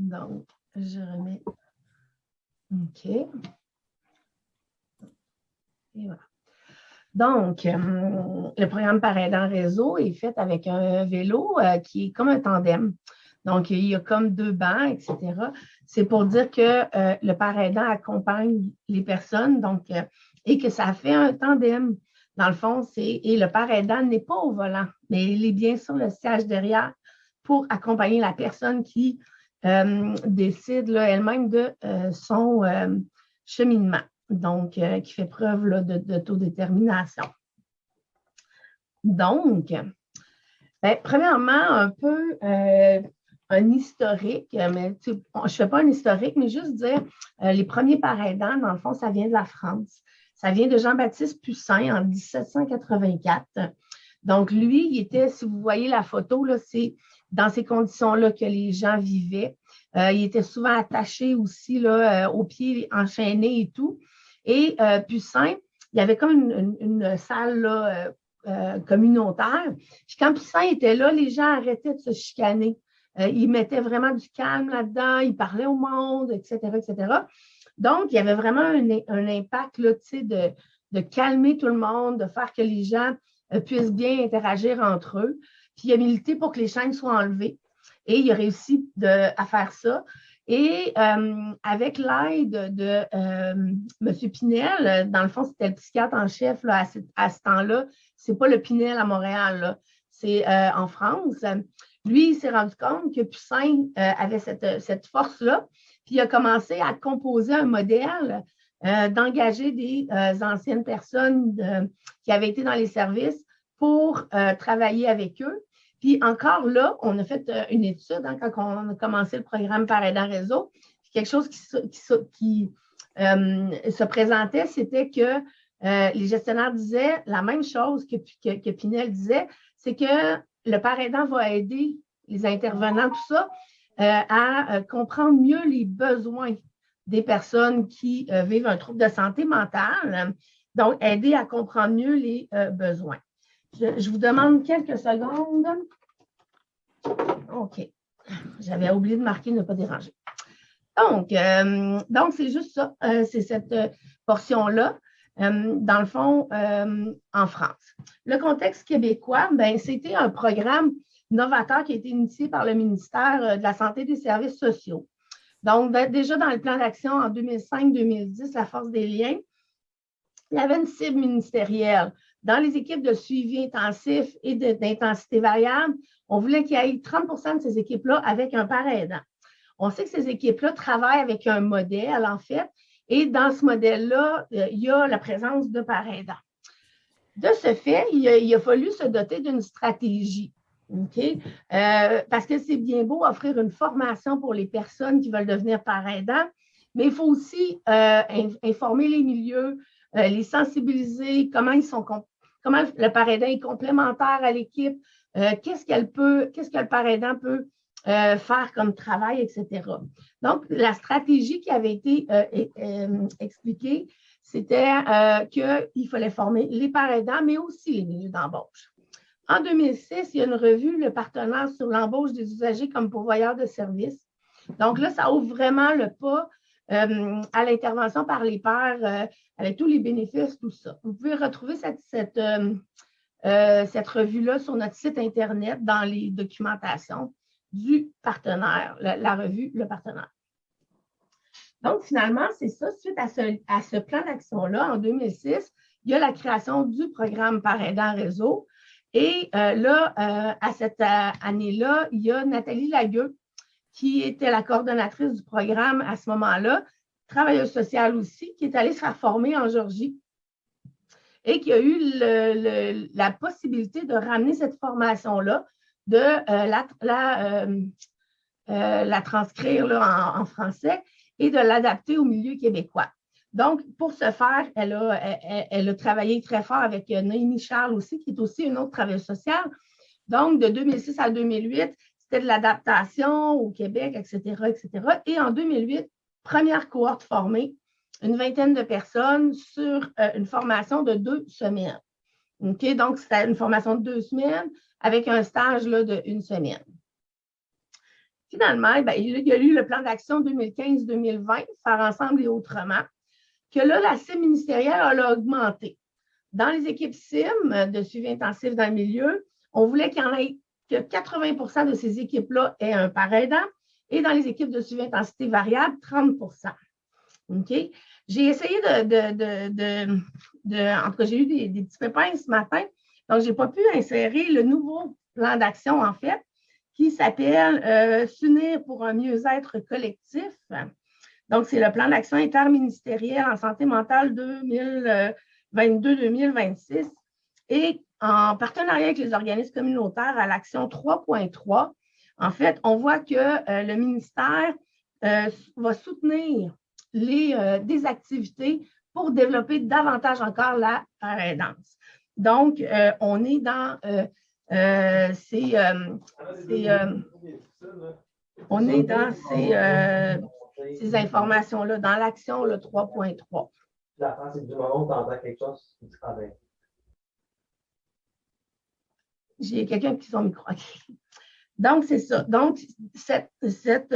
Donc, je remets. OK. Et voilà. Donc, le programme Par aidant réseau est fait avec un vélo qui est comme un tandem. Donc, il y a comme 2 bancs, etc. C'est pour dire que le Par aidant accompagne les personnes donc, et que ça fait un tandem. Dans le fond, et le Par aidant n'est pas au volant, mais il est bien sur le siège derrière pour accompagner la personne qui décide elle-même de son cheminement. Donc, qui fait preuve là, d'autodétermination. Donc, premièrement, un peu un historique, mais je ne fais pas un historique, mais juste dire les premiers Par aidants, dans le fond, ça vient de la France. Ça vient de Jean-Baptiste Pussin en 1784. Donc, lui, il était, si vous voyez la photo, c'est dans ces conditions-là que les gens vivaient. Il était souvent attaché aussi là, aux pieds enchaînés et tout. Et Pussin, il y avait comme une salle là, communautaire. Puis quand Pussin était là, les gens arrêtaient de se chicaner. Ils mettaient vraiment du calme là-dedans, ils parlaient au monde, etc., etc. Donc, il y avait vraiment un impact là, de calmer tout le monde, de faire que les gens puissent bien interagir entre eux. Puis il a milité pour que les chaînes soient enlevées. Et il a réussi à faire ça. Et avec l'aide de M. Pinel, dans le fond, c'était le psychiatre en chef là, à ce temps-là. Ce n'est pas le Pinel à Montréal, c'est en France. Lui, il s'est rendu compte que Pussin avait cette force-là. Puis il a commencé à composer un modèle d'engager des anciennes personnes qui avaient été dans les services pour travailler avec eux. Puis encore là, on a fait une étude quand on a commencé le programme Par aidant réseau. Puis quelque chose qui se présentait, c'était que les gestionnaires disaient la même chose que Pinel disait, c'est que le Par aidant va aider les intervenants, tout ça, à comprendre mieux les besoins des personnes qui vivent un trouble de santé mentale. Donc, aider à comprendre mieux les besoins. Je vous demande quelques secondes. OK. J'avais oublié de marquer ne pas déranger. Donc c'est juste ça. C'est cette portion-là, dans le fond, en France. Le contexte québécois, c'était un programme novateur qui a été initié par le ministère de la Santé et des Services sociaux. Donc, déjà dans le plan d'action en 2005-2010, la force des liens, il y avait une cible ministérielle. Dans les équipes de suivi intensif et d'intensité variable, on voulait qu'il y ait 30% de ces équipes-là avec un Par aidant. On sait que ces équipes-là travaillent avec un modèle, en fait, et dans ce modèle-là, il y a la présence de Par aidant. De ce fait, il a fallu se doter d'une stratégie. Okay? Parce que c'est bien beau offrir une formation pour les personnes qui veulent devenir Par aidant, mais il faut aussi informer les milieux, les sensibiliser, comment le Par aidant est complémentaire à l'équipe, qu'est-ce que le Par aidant peut faire comme travail, etc. Donc, la stratégie qui avait été expliquée, c'était qu'il fallait former les Par aidants, mais aussi les milieux d'embauche. En 2006, il y a une revue, le partenaire sur l'embauche des usagers comme pourvoyeurs de services. Donc là, ça ouvre vraiment le pas à l'intervention par les pairs avec tous les bénéfices, tout ça. Vous pouvez retrouver cette revue-là sur notre site Internet dans les documentations du partenaire, la revue Le Partenaire. Donc, finalement, c'est ça. Suite à ce plan d'action-là, en 2006, il y a la création du programme Par aidant réseau. Et là, à cette année-là, il y a Nathalie Lagueux, qui était la coordonnatrice du programme à ce moment-là, travailleuse sociale aussi, qui est allée se faire former en Géorgie et qui a eu la possibilité de ramener cette formation-là, de la transcrire là, en français et de l'adapter au milieu québécois. Donc, pour ce faire, elle a travaillé très fort avec Noémie Charles aussi, qui est aussi une autre travailleuse sociale. Donc, de 2006 à 2008, c'était de l'adaptation au Québec, etc., etc. Et en 2008, première cohorte formée, une vingtaine de personnes sur une formation de 2 semaines. Okay? Donc, c'était une formation de 2 semaines avec un stage là, de 1 semaine. Finalement, ben, il y a eu le plan d'action 2015-2020, Faire ensemble et autrement, que là, la cible ministérielle a augmenté. Dans les équipes CIM de suivi intensif dans le milieu, on voulait qu'il y en ait que 80 de ces équipes-là aient un parent aidant et dans les équipes de suivi intensité variable, 30 OK? J'ai essayé en tout cas, j'ai eu des petits pépins ce matin, donc je n'ai pas pu insérer le nouveau plan d'action, en fait, qui s'appelle S'unir pour un mieux-être collectif. Donc, c'est le plan d'action interministériel en santé mentale 2022-2026 et en partenariat avec les organismes communautaires à l'action 3.3. En fait, on voit que le ministère va soutenir des activités pour développer davantage encore la aidance. Donc, on est dans ces informations-là, dans l'action 3.3. La France, c'est du moment où tu entends quelque chose, tu travailles. J'ai quelqu'un qui son micro. Donc, c'est ça. Donc, cette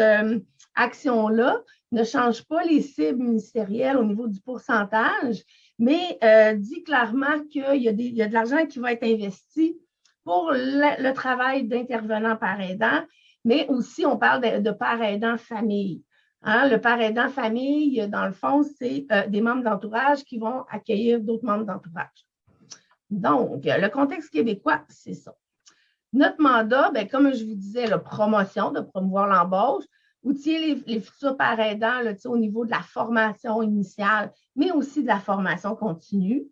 action-là ne change pas les cibles ministérielles au niveau du pourcentage, mais dit clairement qu'il y a de l'argent qui va être investi pour le travail d'intervenant par aidant, mais aussi on parle de par aidant famille. Hein, le par aidant famille, dans le fond, c'est des membres d'entourage qui vont accueillir d'autres membres d'entourage. Donc, le contexte québécois, c'est ça. Notre mandat, bien, comme je vous disais, la promotion, de promouvoir l'embauche, outiller les futurs par aidants là, au niveau de la formation initiale, mais aussi de la formation continue.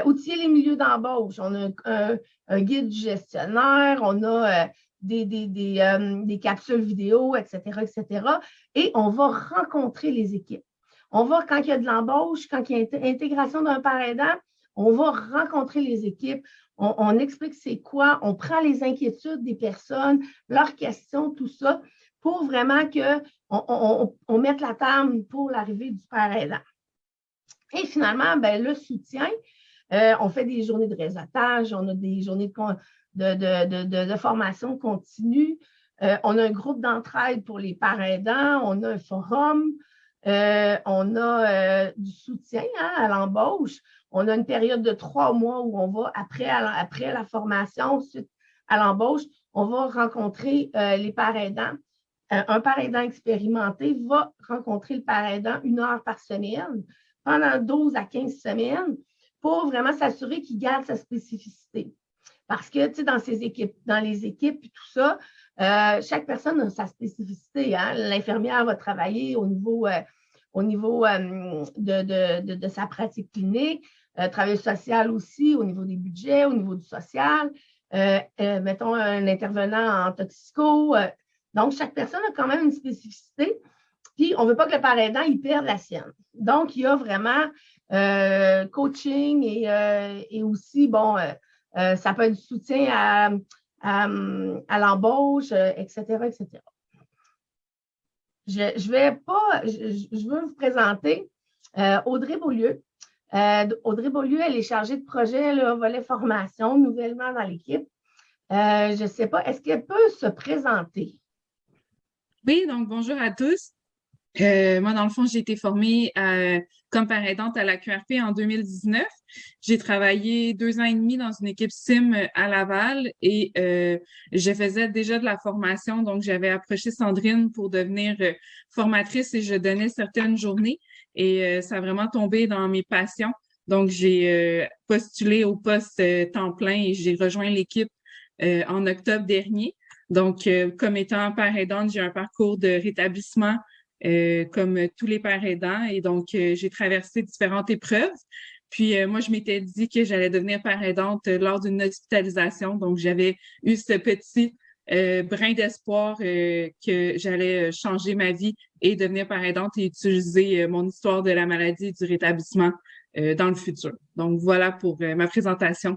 Outiller les milieux d'embauche. On a un guide du gestionnaire, on a des capsules vidéo, etc., etc. Et on va rencontrer les équipes. On va, quand il y a de l'embauche, quand il y a intégration d'un par aidant, on va rencontrer les équipes. On explique c'est quoi, on prend les inquiétudes des personnes, leurs questions, tout ça, pour vraiment qu'on mette la table pour l'arrivée du par aidant. Et finalement, ben, le soutien, on fait des journées de réseautage, on a des journées de formation continue, on a un groupe d'entraide pour les parents aidants, on a un forum, on a du soutien à l'embauche, on a une période de 3 mois où on va, après la formation, suite à l'embauche, on va rencontrer les parents aidants. Un parent aidant expérimenté va rencontrer le parent aidant 1 heure par semaine pendant 12 à 15 semaines pour vraiment s'assurer qu'il garde sa spécificité. Parce que, tu sais, dans les équipes et tout ça, chaque personne a sa spécificité. Hein? L'infirmière va travailler au niveau de sa pratique clinique, travail social aussi, au niveau des budgets, au niveau du social. Mettons un intervenant en toxico. Donc, chaque personne a quand même une spécificité. Puis, on ne veut pas que le parent aidant, il perde la sienne. Donc, il y a vraiment coaching et aussi, bon, ça peut être du soutien à l'embauche, etc., etc. Je veux vous présenter Audrey Beaulieu. Audrey Beaulieu, elle est chargée de projet, volet formation, nouvellement dans l'équipe. Je ne sais pas, est-ce qu'elle peut se présenter? Oui, donc bonjour à tous. Moi, dans le fond, j'ai été formée comme parent aidante à la QRP en 2019. J'ai travaillé 2 ans et demi dans une équipe SIM à Laval et je faisais déjà de la formation. Donc, j'avais approché Sandrine pour devenir formatrice et je donnais certaines journées et ça a vraiment tombé dans mes passions. Donc, j'ai postulé au poste temps plein et j'ai rejoint l'équipe en octobre dernier. Donc, comme étant parent aidante, j'ai un parcours de rétablissement comme tous les pères aidants. Et donc, j'ai traversé différentes épreuves. Puis, moi, je m'étais dit que j'allais devenir père aidante lors d'une hospitalisation. Donc, j'avais eu ce petit brin d'espoir que j'allais changer ma vie et devenir père aidante et utiliser mon histoire de la maladie et du rétablissement dans le futur. Donc, voilà pour ma présentation.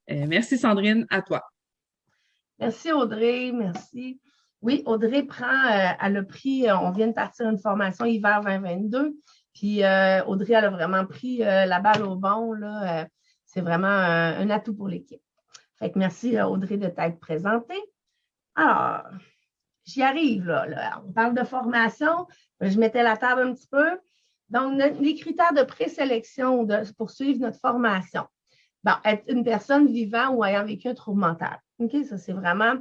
Merci, Sandrine. À toi. Merci, Audrey. Merci. Oui, Audrey elle a pris, on vient de partir une formation hiver 2022, puis Audrey, elle a vraiment pris la balle au bon, là. C'est vraiment un atout pour l'équipe. Fait que merci, Audrey, de t'être présentée. Alors, J'y arrive, là. On parle de formation. Je mettais la table un petit peu. Donc, les critères de présélection pour suivre notre formation. Bon, être une personne vivant ou ayant vécu un trouble mental. OK, ça, c'est vraiment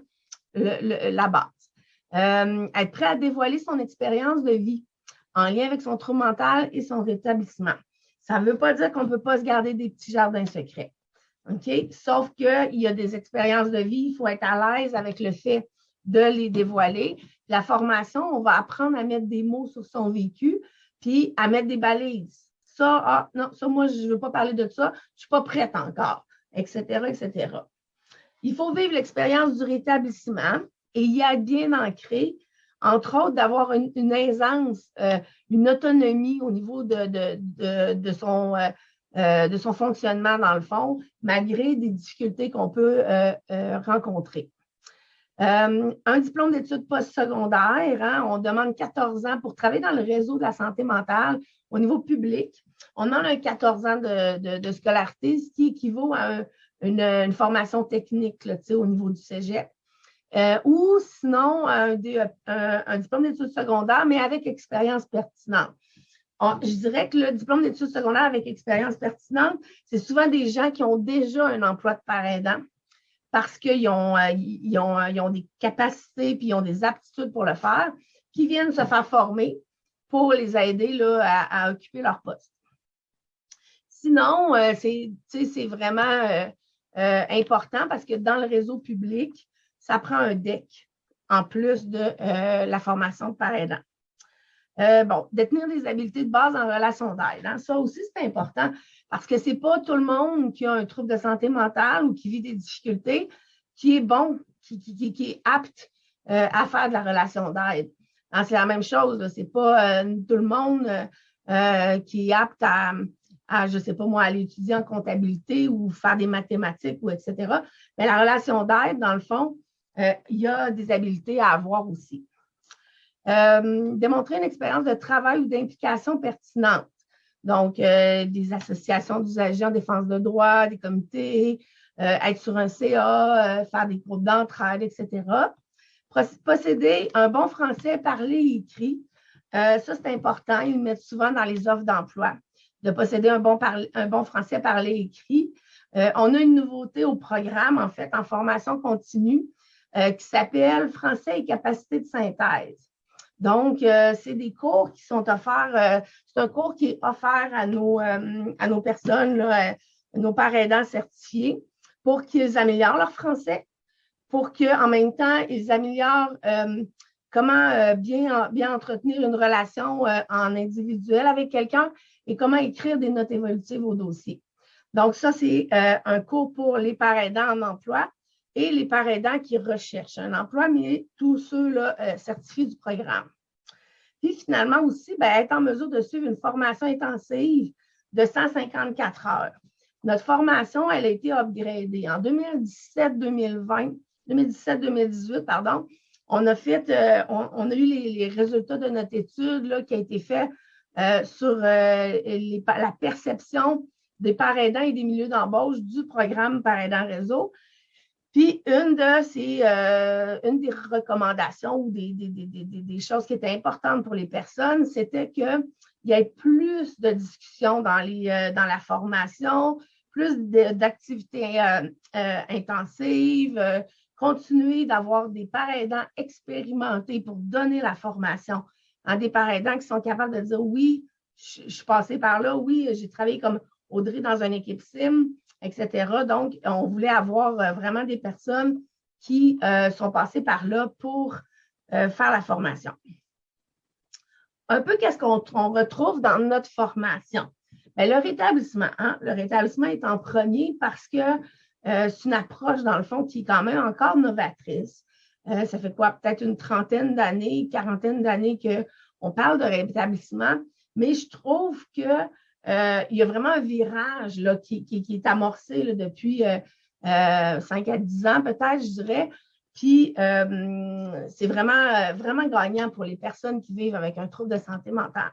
la base. Être prêt à dévoiler son expérience de vie en lien avec son trouble mental et son rétablissement. Ça ne veut pas dire qu'on ne peut pas se garder des petits jardins secrets. OK? Sauf qu'il y a des expériences de vie, il faut être à l'aise avec le fait de les dévoiler. La formation, on va apprendre à mettre des mots sur son vécu, puis à mettre des balises. Ça, non, ça, moi, je ne veux pas parler de ça, je ne suis pas prête encore, etc., etc. Il faut vivre l'expérience du rétablissement et y être bien ancré, entre autres, d'avoir une aisance, une autonomie au niveau de son fonctionnement, dans le fond, malgré des difficultés qu'on peut rencontrer. Un diplôme d'études postsecondaires, hein, on demande 14 ans pour travailler dans le réseau de la santé mentale au niveau public. On demande un 14 ans de scolarité, ce qui équivaut à une formation technique là, au niveau du cégep. Ou sinon, un diplôme d'études secondaires, mais avec expérience pertinente. Je dirais que le diplôme d'études secondaires avec expérience pertinente, c'est souvent des gens qui ont déjà un emploi de parent aidant parce qu'ils ont des capacités puis ils ont des aptitudes pour le faire, qui viennent se faire former pour les aider là, à occuper leur poste. Sinon, c'est vraiment important parce que dans le réseau public, ça prend un DEC en plus de la formation de parent aidant. Détenir des habiletés de base en relation d'aide. Hein, ça aussi, c'est important parce que ce n'est pas tout le monde qui a un trouble de santé mentale ou qui vit des difficultés qui est bon, qui est apte à faire de la relation d'aide. C'est la même chose. Ce n'est pas tout le monde qui est apte à, je ne sais pas moi, aller étudier en comptabilité ou faire des mathématiques ou etc. Mais la relation d'aide, dans le fond, il y a des habiletés à avoir aussi. Démontrer une expérience de travail ou d'implication pertinente. Donc, des associations d'usagers en défense de droits, des comités, être sur un CA, faire des groupes d'entraide, etc. Posséder un bon français parlé et écrit. Ça, c'est important. Ils le mettent souvent dans les offres d'emploi, de posséder un bon français parlé et écrit. On a une nouveauté au programme, en fait, en formation continue, qui s'appelle Français et capacité de synthèse. Donc, c'est des cours qui sont offerts, c'est un cours qui est offert à nos personnes, là, nos parents aidants certifiés, pour qu'ils améliorent leur français, pour qu'en même temps, ils améliorent comment bien entretenir une relation en individuel avec quelqu'un et comment écrire des notes évolutives au dossier. Donc, ça, c'est un cours pour les parents aidants en emploi et les parents aidants qui recherchent un emploi, mais tous ceux-là certifiés du programme. Puis finalement aussi, être en mesure de suivre une formation intensive de 154 heures. Notre formation, elle a été upgradée. En 2017-2018, pardon, on a eu les résultats de notre étude là, qui a été faite sur la perception des parents aidants et des milieux d'embauche du programme Parents aidants Réseau. Puis, une des recommandations ou des choses qui étaient importantes pour les personnes, c'était qu'il y ait plus de discussions dans la formation, plus d'activités intensives, continuer d'avoir des parents aidants expérimentés pour donner la formation. Des parents aidants qui sont capables de dire oui, je suis passée par là, oui, j'ai travaillé comme Audrey dans une équipe SIM, etc. Donc, on voulait avoir vraiment des personnes qui sont passées par là pour faire la formation. Un peu qu'est-ce qu'on retrouve dans notre formation? Bien, le rétablissement. Hein? Le rétablissement est en premier parce que c'est une approche, dans le fond, qui est quand même encore novatrice. Ça fait quoi? Peut-être une trentaine d'années, quarantaine d'années qu'on parle de rétablissement, mais je trouve que il y a vraiment un virage là, qui est amorcé là, depuis 5 à 10 ans, peut-être, je dirais. Puis, c'est vraiment gagnant pour les personnes qui vivent avec un trouble de santé mentale.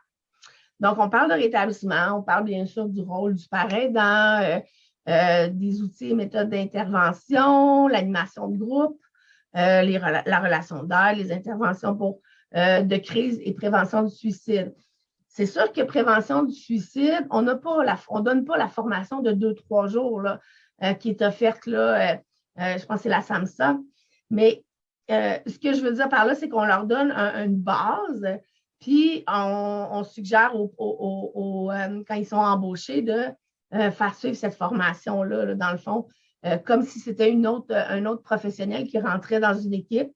Donc, on parle de rétablissement, on parle bien sûr du rôle du parent aidant, des outils et méthodes d'intervention, l'animation de groupe, la relation d'aide, les interventions de crise et prévention du suicide. C'est sûr que prévention du suicide, on ne donne pas la formation de 2-3 jours là, qui est offerte, là, je pense que c'est la SAMHSA, mais ce que je veux dire par là, c'est qu'on leur donne une base, puis on suggère quand ils sont embauchés de faire suivre cette formation-là, là, dans le fond, comme si c'était un autre professionnel qui rentrait dans une équipe.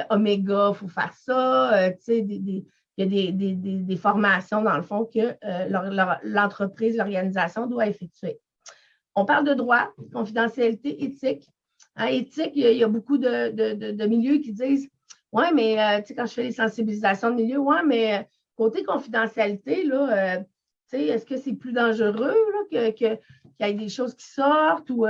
Oméga, il faut faire ça. Tu sais, il y a des formations, dans le fond, que l'entreprise, l'organisation doit effectuer. On parle de droit, confidentialité, éthique. En éthique, il y a beaucoup de milieux qui disent oui, mais tu sais, quand je fais les sensibilisations de milieu, oui, mais côté confidentialité, là, tu sais, est-ce que c'est plus dangereux là, qu'il y ait des choses qui sortent ou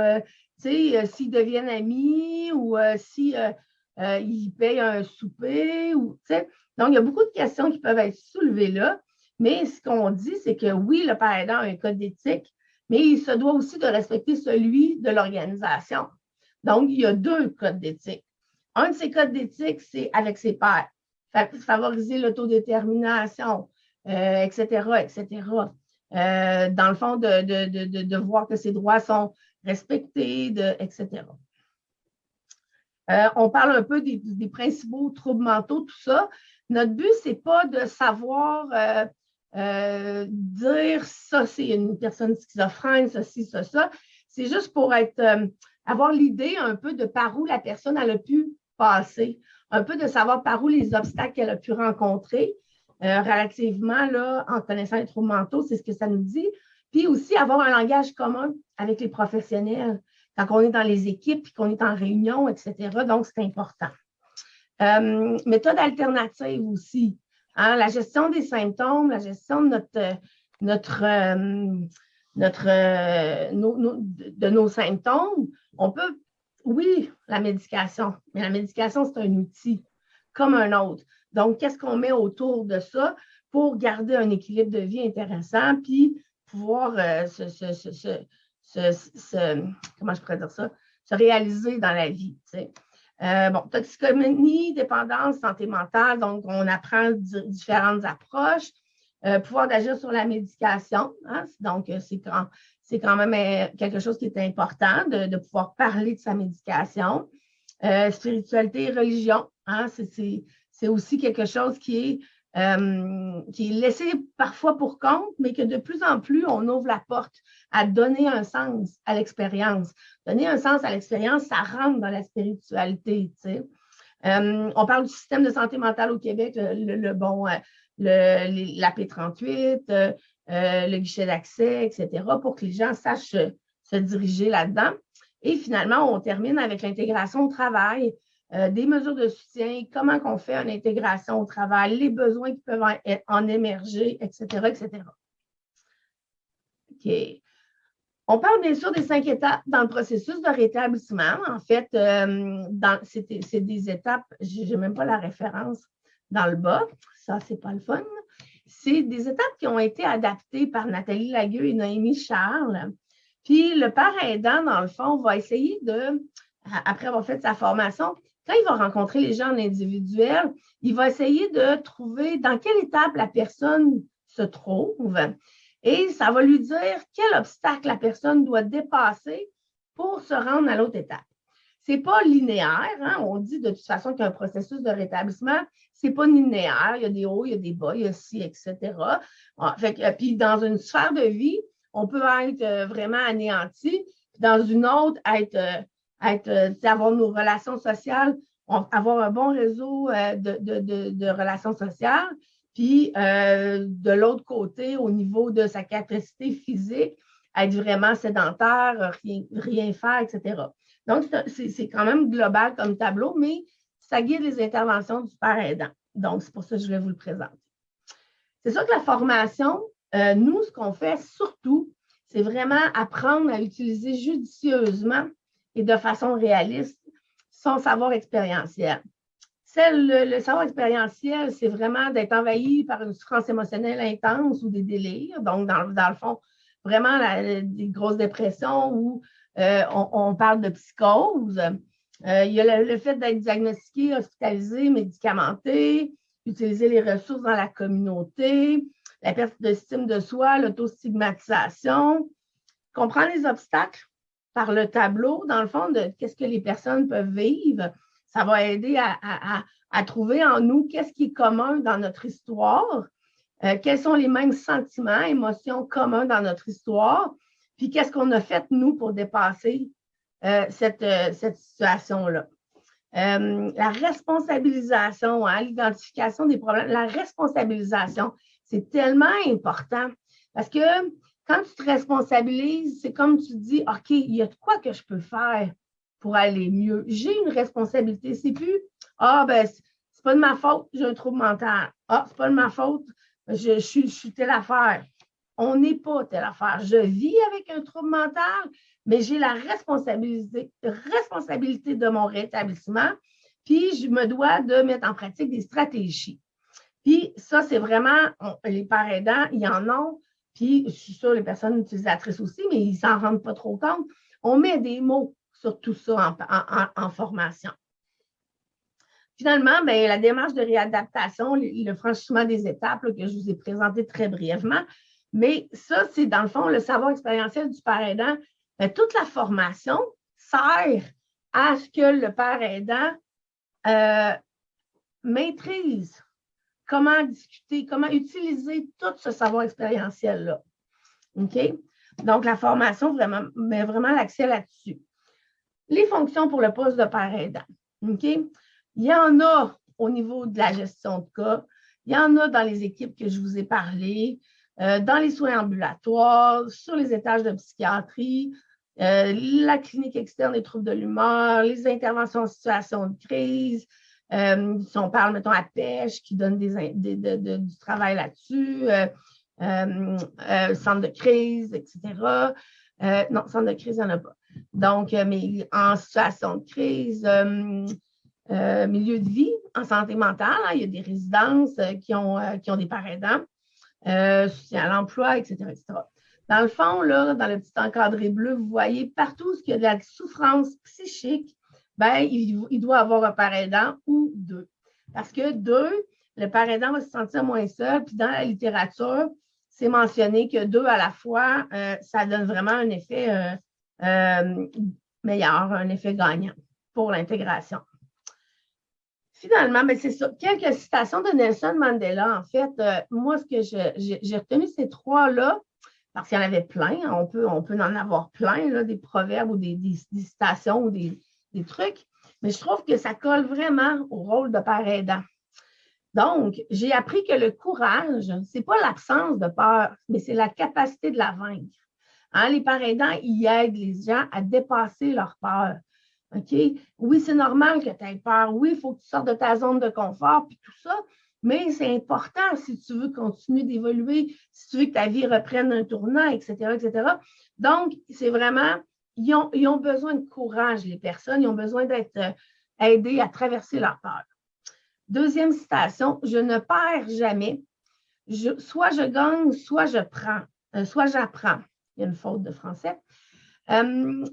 tu sais, s'ils deviennent amis ou ils payent un souper ou tu sais. Donc, il y a beaucoup de questions qui peuvent être soulevées là, mais ce qu'on dit, c'est que oui, le parent aidant a un code d'éthique, mais il se doit aussi de respecter celui de l'organisation. Donc, il y a 2 codes d'éthique. Un de ces codes d'éthique, c'est avec ses pairs, favoriser l'autodétermination, etc., etc. Dans le fond, de voir que ses droits sont respectés, etc. On parle un peu des principaux troubles mentaux, tout ça. Notre but, ce n'est pas de savoir dire ça, c'est une personne schizophrène, ceci, ça. C'est juste pour avoir l'idée un peu de par où la personne elle a pu passer, un peu de savoir par où les obstacles qu'elle a pu rencontrer relativement là, en connaissant les troubles mentaux, c'est ce que ça nous dit. Puis aussi avoir un langage commun avec les professionnels quand on est dans les équipes et qu'on est en réunion, etc. Donc, c'est important. Méthode alternative aussi. Hein, la gestion des symptômes, la gestion de nos symptômes. On peut, oui, la médication, mais la médication, c'est un outil comme un autre. Donc, qu'est-ce qu'on met autour de ça pour garder un équilibre de vie intéressant puis pouvoir comment je pourrais dire ça, se réaliser dans la vie. Tu sais. Toxicomanie, dépendance, santé mentale, donc on apprend différentes approches. Pouvoir d'agir sur la médication, hein, donc c'est quand même quelque chose qui est important de pouvoir parler de sa médication. Spiritualité et religion, hein, c'est aussi quelque chose qui est laissé parfois pour compte, mais que de plus en plus, on ouvre la porte à donner un sens à l'expérience. Donner un sens à l'expérience, ça rentre dans la spiritualité. Tu sais. On parle du système de santé mentale au Québec, la P38, le guichet d'accès, etc., pour que les gens sachent se diriger là-dedans. Et finalement, on termine avec l'intégration au travail, des mesures de soutien, comment on fait une intégration au travail, les besoins qui peuvent en émerger, etc., etc. OK. On parle bien sûr des 5 étapes dans le processus de rétablissement. En fait, c'est des étapes, je n'ai même pas la référence dans le bas, ça, c'est pas le fun. C'est des étapes qui ont été adaptées par Nathalie Lagueux et Noémie Charles. Puis le parent aidant, dans le fond, va essayer après avoir fait sa formation, quand il va rencontrer les gens en individuel, il va essayer de trouver dans quelle étape la personne se trouve et ça va lui dire quel obstacle la personne doit dépasser pour se rendre à l'autre étape. Ce n'est pas linéaire, hein? On dit de toute façon qu'un processus de rétablissement, ce n'est pas linéaire, il y a des hauts, il y a des bas, il y a ci, etc. Puis dans une sphère de vie, on peut être vraiment anéanti, puis dans une autre, avoir nos relations sociales, avoir un bon réseau de relations sociales, puis de l'autre côté, au niveau de sa capacité physique, être vraiment sédentaire, rien faire, etc. Donc, c'est quand même global comme tableau, mais ça guide les interventions du père aidant. Donc, c'est pour ça que je vais vous le présenter. C'est sûr que la formation, nous, ce qu'on fait surtout, c'est vraiment apprendre à utiliser judicieusement et de façon réaliste son savoir expérientiel. Le savoir expérientiel, c'est vraiment d'être envahi par une souffrance émotionnelle intense ou des délires. Donc, dans le fond, vraiment des grosses dépressions où on parle de psychose. Il y a le fait d'être diagnostiqué, hospitalisé, médicamenté, utiliser les ressources dans la communauté, la perte d'estime de soi, l'autostigmatisation, comprendre les obstacles par le tableau, dans le fond, de qu'est-ce que les personnes peuvent vivre. Ça va aider à trouver en nous qu'est-ce qui est commun dans notre histoire, quels sont les mêmes sentiments, émotions communs dans notre histoire, puis qu'est-ce qu'on a fait, nous, pour dépasser cette situation-là. La responsabilisation, hein, l'identification des problèmes, la responsabilisation, c'est tellement important parce que quand tu te responsabilises, c'est comme tu dis, OK, il y a de quoi que je peux faire pour aller mieux. J'ai une responsabilité. C'est plus, ben, c'est pas de ma faute, j'ai un trouble mental. C'est pas de ma faute, je suis telle affaire. On n'est pas telle affaire. Je vis avec un trouble mental, mais j'ai la responsabilité de mon rétablissement, puis je me dois de mettre en pratique des stratégies. Puis ça, c'est vraiment, les parents aidants, ils en ont, puis je suis sûre les personnes utilisatrices aussi, mais ils ne s'en rendent pas trop compte. On met des mots sur tout ça en formation. Finalement, bien, la démarche de réadaptation, le franchissement des étapes là, que je vous ai présenté très brièvement, mais ça, c'est dans le fond le savoir expérientiel du père aidant. Bien, toute la formation sert à ce que le père aidant maîtrise comment discuter, comment utiliser tout ce savoir expérientiel-là. OK? Donc, la formation met vraiment l'accent là-dessus. Les fonctions pour le poste de père aidant. OK? Il y en a au niveau de la gestion de cas, il y en a dans les équipes que je vous ai parlé, dans les soins ambulatoires, sur les étages de psychiatrie, la clinique externe des troubles de l'humeur, les interventions en situation de crise. Si on parle, mettons, à pêche, qui donne du travail là-dessus, centre de crise, etc. Non, centre de crise, il n'y en a pas. Donc, mais en situation de crise, milieu de vie, en santé mentale, hein, il y a des résidences qui ont des parents aidants, soutien à l'emploi, etc., etc. Dans le fond, là, dans le petit encadré bleu, vous voyez partout ce qu'il y a de la souffrance psychique, ben, il doit avoir un parent aidant ou deux. Parce que deux, le parent aidant va se sentir moins seul, puis dans la littérature, c'est mentionné que deux à la fois, ça donne vraiment un effet meilleur, un effet gagnant pour l'intégration. Finalement, ben c'est ça. Quelques citations de Nelson Mandela. En fait, moi, ce que j'ai retenu ces trois-là, parce qu'il y en avait plein, on peut en avoir plein, là, des proverbes ou des citations ou des trucs, mais je trouve que ça colle vraiment au rôle de père aidant. Donc, j'ai appris que le courage, ce n'est pas l'absence de peur, mais c'est la capacité de la vaincre. Hein, les pères aidants, ils aident les gens à dépasser leur peur. OK? Oui, c'est normal que tu aies peur. Oui, il faut que tu sortes de ta zone de confort, puis tout ça, mais c'est important si tu veux continuer d'évoluer, si tu veux que ta vie reprenne un tournant, etc., etc. Donc, c'est vraiment, ils ont besoin de courage, les personnes, ils ont besoin d'être aidés à traverser leur peur. Deuxième citation, je ne perds jamais. Soit je gagne, soit je prends, soit j'apprends. Il y a une faute de français.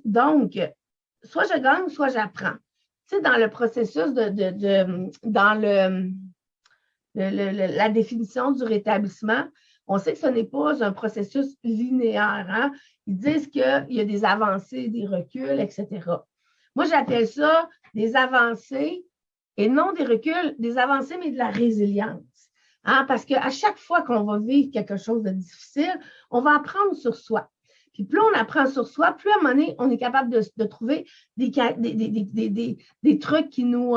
Donc, soit je gagne, soit j'apprends. Tu sais, dans le processus dans la définition du rétablissement, on sait que ce n'est pas un processus linéaire. Hein? Ils disent qu'il y a des avancées, des reculs, etc. Moi, j'appelle ça des avancées et non des reculs, des avancées, mais de la résilience. Hein? Parce qu'à chaque fois qu'on va vivre quelque chose de difficile, on va apprendre sur soi. Puis plus on apprend sur soi, plus à un moment donné, on est capable de trouver des trucs qui nous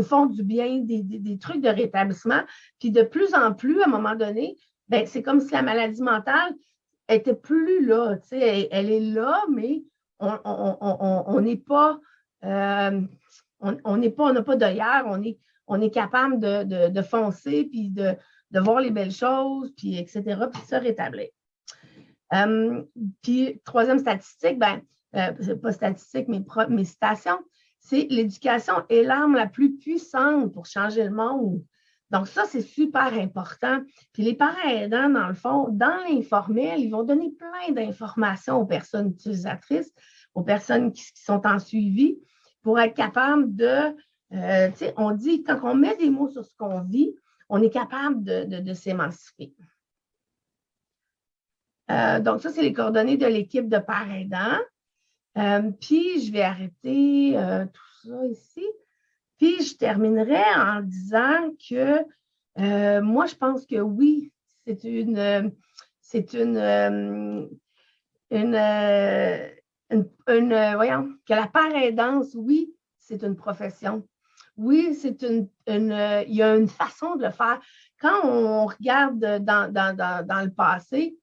font du bien, des trucs de rétablissement. Puis de plus en plus, à un moment donné, ben, c'est comme si la maladie mentale n'était plus là. Tu sais, elle est là, mais on n'est pas, on n'a pas d'œillère, on est capable de foncer, puis de voir les belles choses, puis etc., puis se rétablir. Puis, troisième statistique, pas statistique, mais citation, c'est l'éducation est l'arme la plus puissante pour changer le monde. Donc, ça, c'est super important. Puis, les parents aidants, dans le fond, dans l'informel, ils vont donner plein d'informations aux personnes utilisatrices aux personnes qui sont en suivi pour être capable de, on dit, quand on met des mots sur ce qu'on vit, on est capable de s'émanciper. Donc, ça, c'est les coordonnées de l'équipe de parents aidants. Puis, je vais arrêter tout ça ici. Puis, je terminerai en disant que moi, je pense que oui, que la paraidance, oui, c'est une profession. Oui, il y a une façon de le faire. Quand on regarde dans le passé,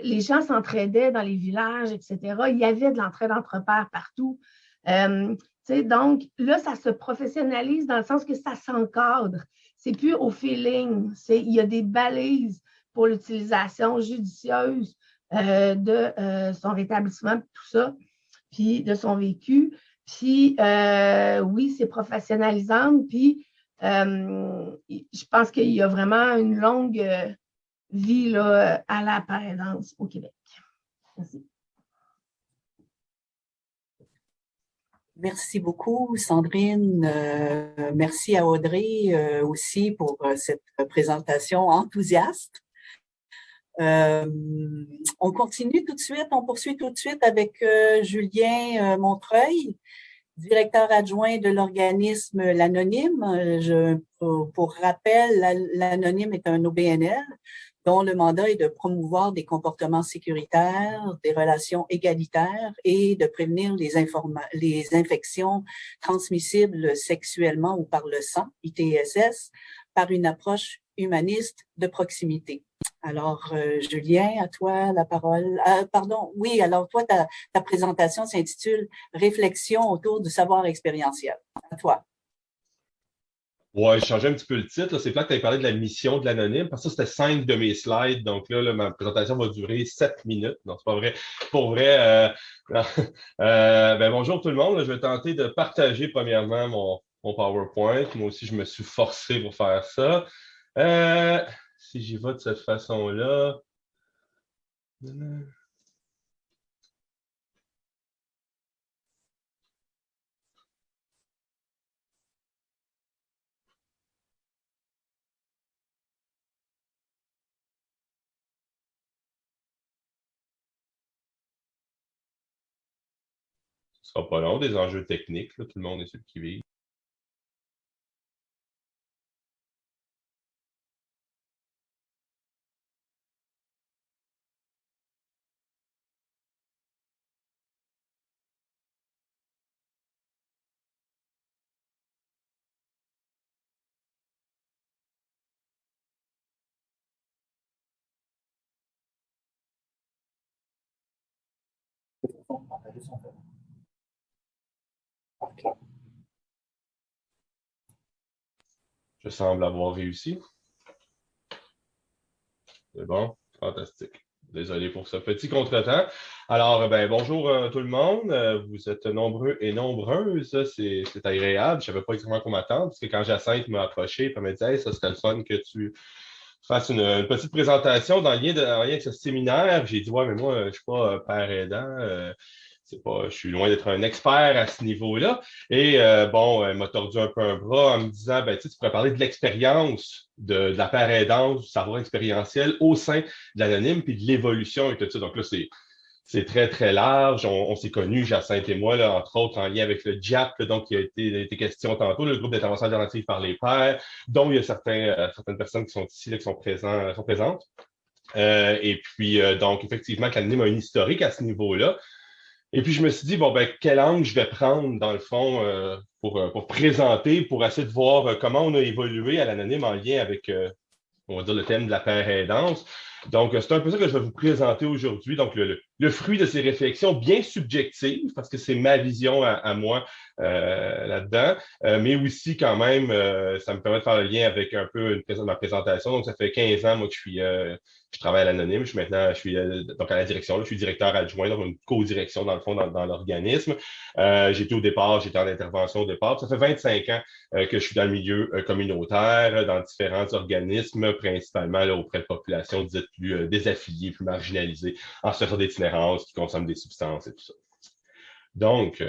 les gens s'entraidaient dans les villages, etc. Il y avait de l'entraide entre pairs partout. Donc, là, ça se professionnalise dans le sens que ça s'encadre. C'est plus au feeling. Il y a des balises pour l'utilisation judicieuse de son rétablissement, tout ça, puis de son vécu. Puis, oui, c'est professionnalisant. Puis, je pense qu'il y a vraiment une longue vie là, à la paraidance au Québec. Merci. Merci beaucoup, Sandrine. Merci à Audrey aussi pour cette présentation enthousiaste. On continue tout de suite, on poursuit tout de suite avec Julien Montreuil, directeur adjoint de l'organisme L'Anonyme. Pour rappel, L'Anonyme est un OBNL dont le mandat est de promouvoir des comportements sécuritaires, des relations égalitaires et de prévenir les infections transmissibles sexuellement ou par le sang, ITSS, par une approche humaniste de proximité. Alors, Julien, à toi la parole. Oui, alors toi, ta présentation s'intitule « Réflexion autour du savoir expérientiel ». À toi. Ouais, je changeais un petit peu le titre. C'est plate que tu aies parlé de la mission de l'anonyme, parce que ça, c'était 5 de mes slides. Donc là, ma présentation va durer 7 minutes. Non, c'est pas vrai. Pour vrai, bonjour tout le monde. Je vais tenter de partager premièrement mon PowerPoint. Moi aussi, je me suis forcé pour faire ça. Si j'y vais de cette façon-là. Ce sera pas long, des enjeux techniques, là, tout le monde est sur le qui-vive. Je semble avoir réussi. C'est bon, fantastique. Désolé pour ce petit contretemps. Alors, bonjour tout le monde. Vous êtes nombreux et nombreuses. C'est agréable. Je ne savais pas exactement quoi m'attendre, parce que quand Jacinthe m'a approché, elle m'a dit hey, ça serait le fun que tu fasses une petite présentation dans le lien avec ce séminaire. J'ai dit ouais, mais moi, je ne suis pas père aidant. Je suis loin d'être un expert à ce niveau-là. Et elle m'a tordu un peu un bras en me disant, tu pourrais parler de l'expérience de la père aidance, du savoir expérientiel au sein de l'anonyme, puis de l'évolution et tout ça. Donc là, c'est très, très large. On s'est connus, Jacinthe et moi, là, entre autres, en lien avec le JAP, là, donc il a été question tantôt, le groupe d'intervention alternative par les pairs, dont il y a certaines personnes qui sont ici, là, qui sont présentes. Et puis, donc, effectivement, l'anonyme a une historique à ce niveau-là. Et puis, je me suis dit, quel angle je vais prendre, dans le fond, pour présenter, pour essayer de voir comment on a évolué à l'anonyme en lien avec, on va dire, le thème de la père aidance. Donc, c'est un peu ça que je vais vous présenter aujourd'hui. Donc, le fruit de ces réflexions bien subjectives, parce que c'est ma vision à moi là-dedans, mais aussi quand même, ça me permet de faire le lien avec un peu ma présentation. Donc, ça fait 15 ans, moi, que je travaille à l'anonyme. Je suis donc à la direction. Là, je suis directeur adjoint, donc une co-direction, dans le fond, dans l'organisme. J'étais en intervention au départ. Ça fait 25 ans que je suis dans le milieu communautaire, dans différents organismes, principalement là, auprès de populations dites plus désaffiliés, plus marginalisés, en situation d'itinérance, qui consomment des substances et tout ça. Donc,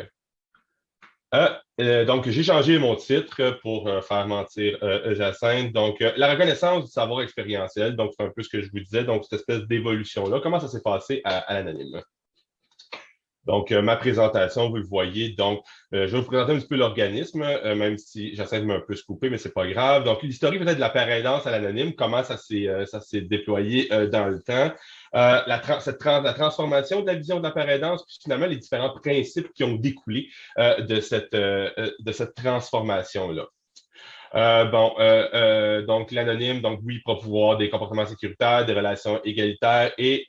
j'ai changé mon titre pour faire mentir Jacinthe. Donc, la reconnaissance du savoir expérientiel, donc c'est un peu ce que je vous disais, donc cette espèce d'évolution-là, comment ça s'est passé à l'anonyme? Donc, ma présentation, vous le voyez. Donc, je vais vous présenter un petit peu l'organisme, même si j'essaie de me un peu se couper, mais c'est pas grave. Donc, l'historique peut-être de la paraidance à l'anonyme, comment ça s'est déployé dans le temps. La transformation de la vision de la paraidance, puis finalement, les différents principes qui ont découlé de cette transformation-là. Donc l'anonyme, donc oui, promouvoir des comportements sécuritaires, des relations égalitaires et